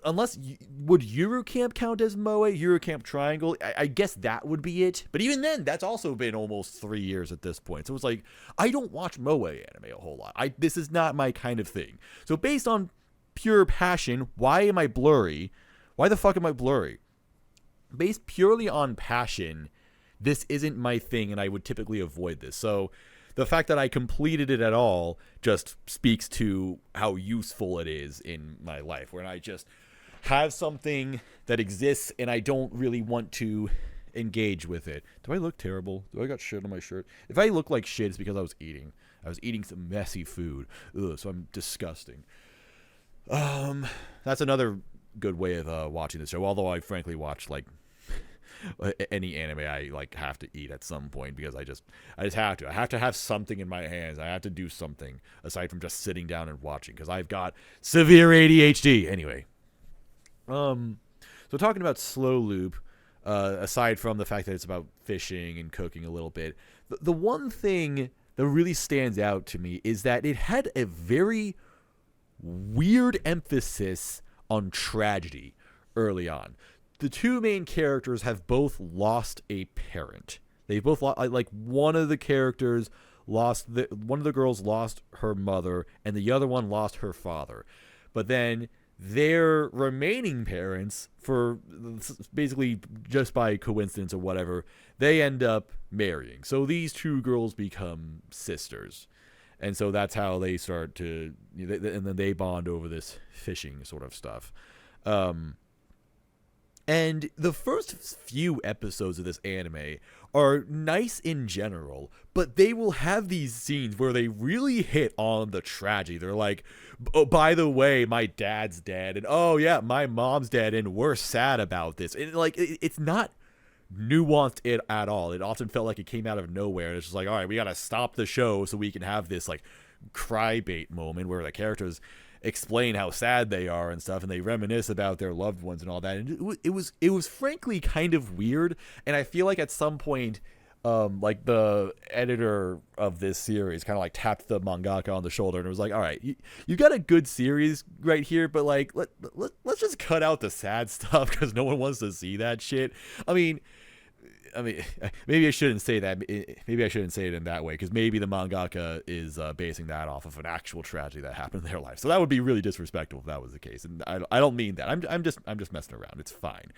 Unless, would Eurocamp count as moe? Eurocamp Triangle? I guess that would be it. But even then, that's also been almost 3 years at this point. So it's like, I don't watch moe anime a whole lot. This is not my kind of thing. So based on pure passion, why am I blurry? Why the fuck am I blurry? Based purely on passion, this isn't my thing, and I would typically avoid this. So the fact that I completed it at all just speaks to how useful it is in my life, where I just have something that exists and I don't really want to engage with it. Do I look terrible? Do I got shit on my shirt? If I look like shit, it's because I was eating. I was eating some messy food. Ugh, so I'm disgusting. That's another good way of watching this show, although I frankly watch like any anime. I like have to eat at some point because I just have to. I have to have something in my hands. I have to do something aside from just sitting down and watching, because I've got severe ADHD. Anyway, so talking about Slow Loop, aside from the fact that it's about fishing and cooking a little bit, the one thing that really stands out to me is that it had a very weird emphasis on tragedy early on. The two main characters have both lost a parent. They both like one of the characters lost one of the girls lost her mother, and the other one lost her father. But then their remaining parents, for basically just by coincidence or whatever, they end up marrying. So these two girls become sisters. And so that's how they start to, and then they bond over this fishing sort of stuff. And the first few episodes of this anime are nice in general, but they will have these scenes where they really hit on the tragedy. They're like, oh, by the way, my dad's dead, and oh yeah, my mom's dead, and we're sad about this. And like, it's not nuanced at all. It often felt like it came out of nowhere. It's just like, all right, we gotta stop the show so we can have this like cry bait moment where the characters explain how sad they are and stuff, and they reminisce about their loved ones and all that. And it was frankly kind of weird. And I feel like at some point, like the editor of this series kind of like tapped the mangaka on the shoulder and was like, all right, you got a good series right here, but like let's just cut out the sad stuff because no one wants to see that shit. I mean, maybe I shouldn't say that. Maybe I shouldn't say it in that way, because maybe the mangaka is basing that off of an actual tragedy that happened in their life. So that would be really disrespectful if that was the case. And I don't mean that. I'm just messing around. It's fine.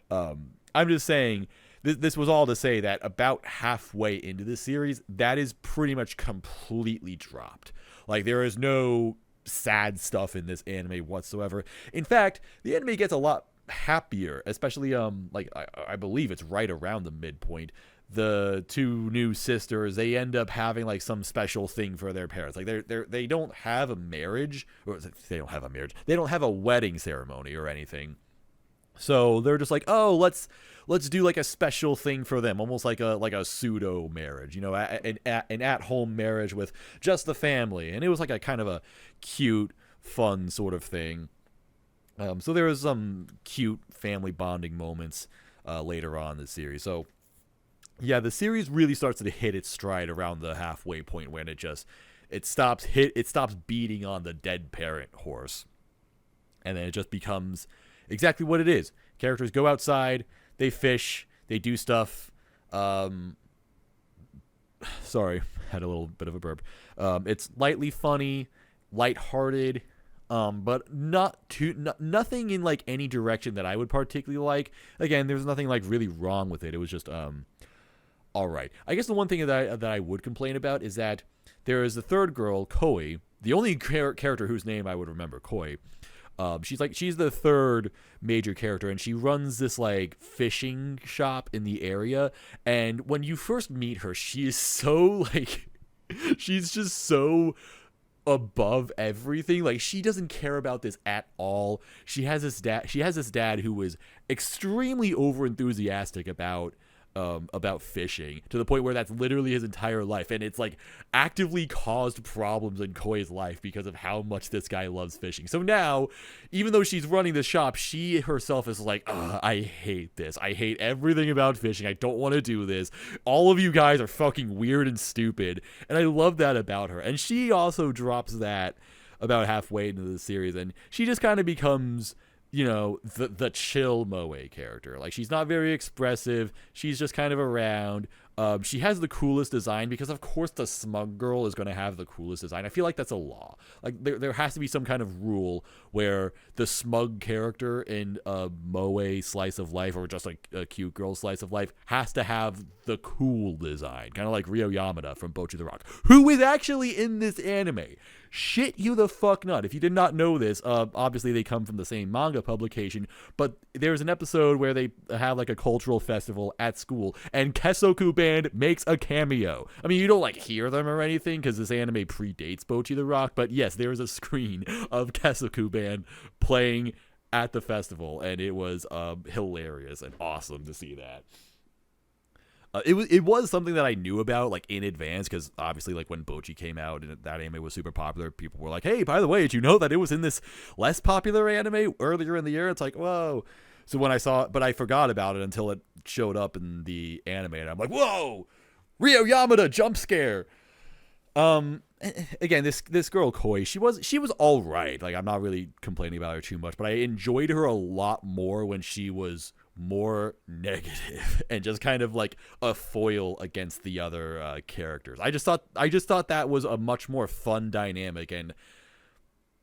I'm just saying this was all to say that about halfway into the series, that is pretty much completely dropped. Like there is no sad stuff in this anime whatsoever. In fact, the anime gets a lot happier, especially like I believe it's right around the midpoint. The two new sisters, they end up having like some special thing for their parents. Like they don't have a marriage, or they don't have a marriage. They don't have a wedding ceremony or anything. So they're just like, oh, let's do like a special thing for them, almost like a pseudo marriage, you know, an at-home marriage with just the family. And it was like a kind of a cute, fun sort of thing. So there was some cute family bonding moments later on in the series. So yeah, the series really starts to hit its stride around the halfway point when it just it stops beating on the dead parent horse, and then it just becomes exactly what it is. Characters go outside, they fish, they do stuff. Sorry, had a little bit of a burp. It's lightly funny, lighthearted, but nothing in like any direction that I would particularly like. Again, there's nothing like really wrong with it. It was just all right. I guess the one thing that I would complain about is that there is the third girl, Koi, the only character whose name I would remember, Koi. She's the third major character, and she runs this like fishing shop in the area. And when you first meet her, she is so like, she's just so above everything. Like, she doesn't care about this at all. She has this dad who was extremely over enthusiastic about fishing, to the point where that's literally his entire life, and it's like actively caused problems in Koi's life because of how much this guy loves fishing. So now, even though she's running the shop, she herself is like, I hate this. I hate everything about fishing. I don't want to do this. All of you guys are fucking weird and stupid. And I love that about her. And she also drops that about halfway into the series, and she just kind of becomes, you know, the chill Moe character. Like, she's not very expressive. She's just kind of around. She has the coolest design because, of course, the smug girl is going to have the coolest design. I feel like that's a law. Like, there has to be some kind of rule where the smug character in a Moe slice of life, or just like a cute girl slice of life, has to have the cool design. Kind of like Ryo Yamada from Bocchi the Rock, who is actually in this anime. Shit you the fuck not. If you did not know this, obviously they come from the same manga publication, but there's an episode where they have like a cultural festival at school, and Kesoku Band makes a cameo. I mean, you don't like hear them or anything because this anime predates Bocchi the Rock, but yes, there is a screen of Kesoku Band playing at the festival, and it was hilarious and awesome to see that. It was something that I knew about like in advance, because obviously like when Bocchi came out and that anime was super popular, people were like, hey, by the way, did you know that it was in this less popular anime earlier in the year? It's like, whoa. So when I saw it, but I forgot about it until it showed up in the anime, and I'm like, whoa, Ryo Yamada jump scare. Again, this girl Koi, she was all right. Like, I'm not really complaining about her too much, but I enjoyed her a lot more when she was more negative and just kind of like a foil against the other characters. I just thought that was a much more fun dynamic, and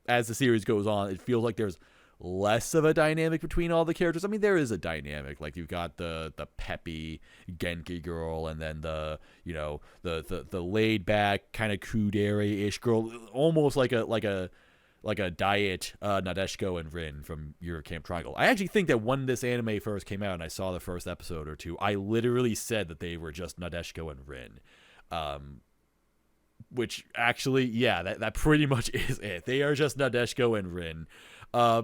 as the series goes on, it feels like there's less of a dynamic between all the characters. I mean, there is a dynamic. Like, you've got the peppy Genki girl, and then the laid back kind of kudere-ish girl, almost like a diet Nadeshiko and Rin from Your Camp Triangle. I actually think that when this anime first came out and I saw the first episode or two, I literally said that they were just Nadeshiko and Rin. Which actually, yeah, that pretty much is it. They are just Nadeshiko and Rin.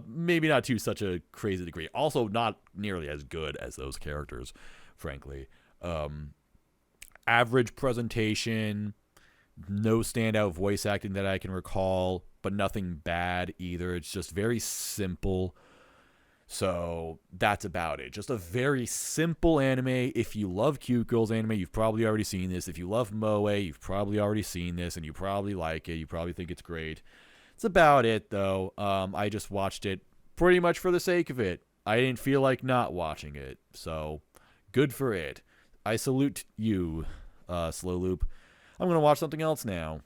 Maybe not to such a crazy degree. Also, not nearly as good as those characters, frankly. Average presentation, no standout voice acting that I can recall, but nothing bad either. It's just very simple. So that's about it. Just a very simple anime. If you love cute girls anime, you've probably already seen this. If you love Moe, you've probably already seen this, and you probably like it. You probably think it's great. That's about it, though. I just watched it pretty much for the sake of it. I didn't feel like not watching it, so good for it. I salute you, Slow Loop. I'm going to watch something else now.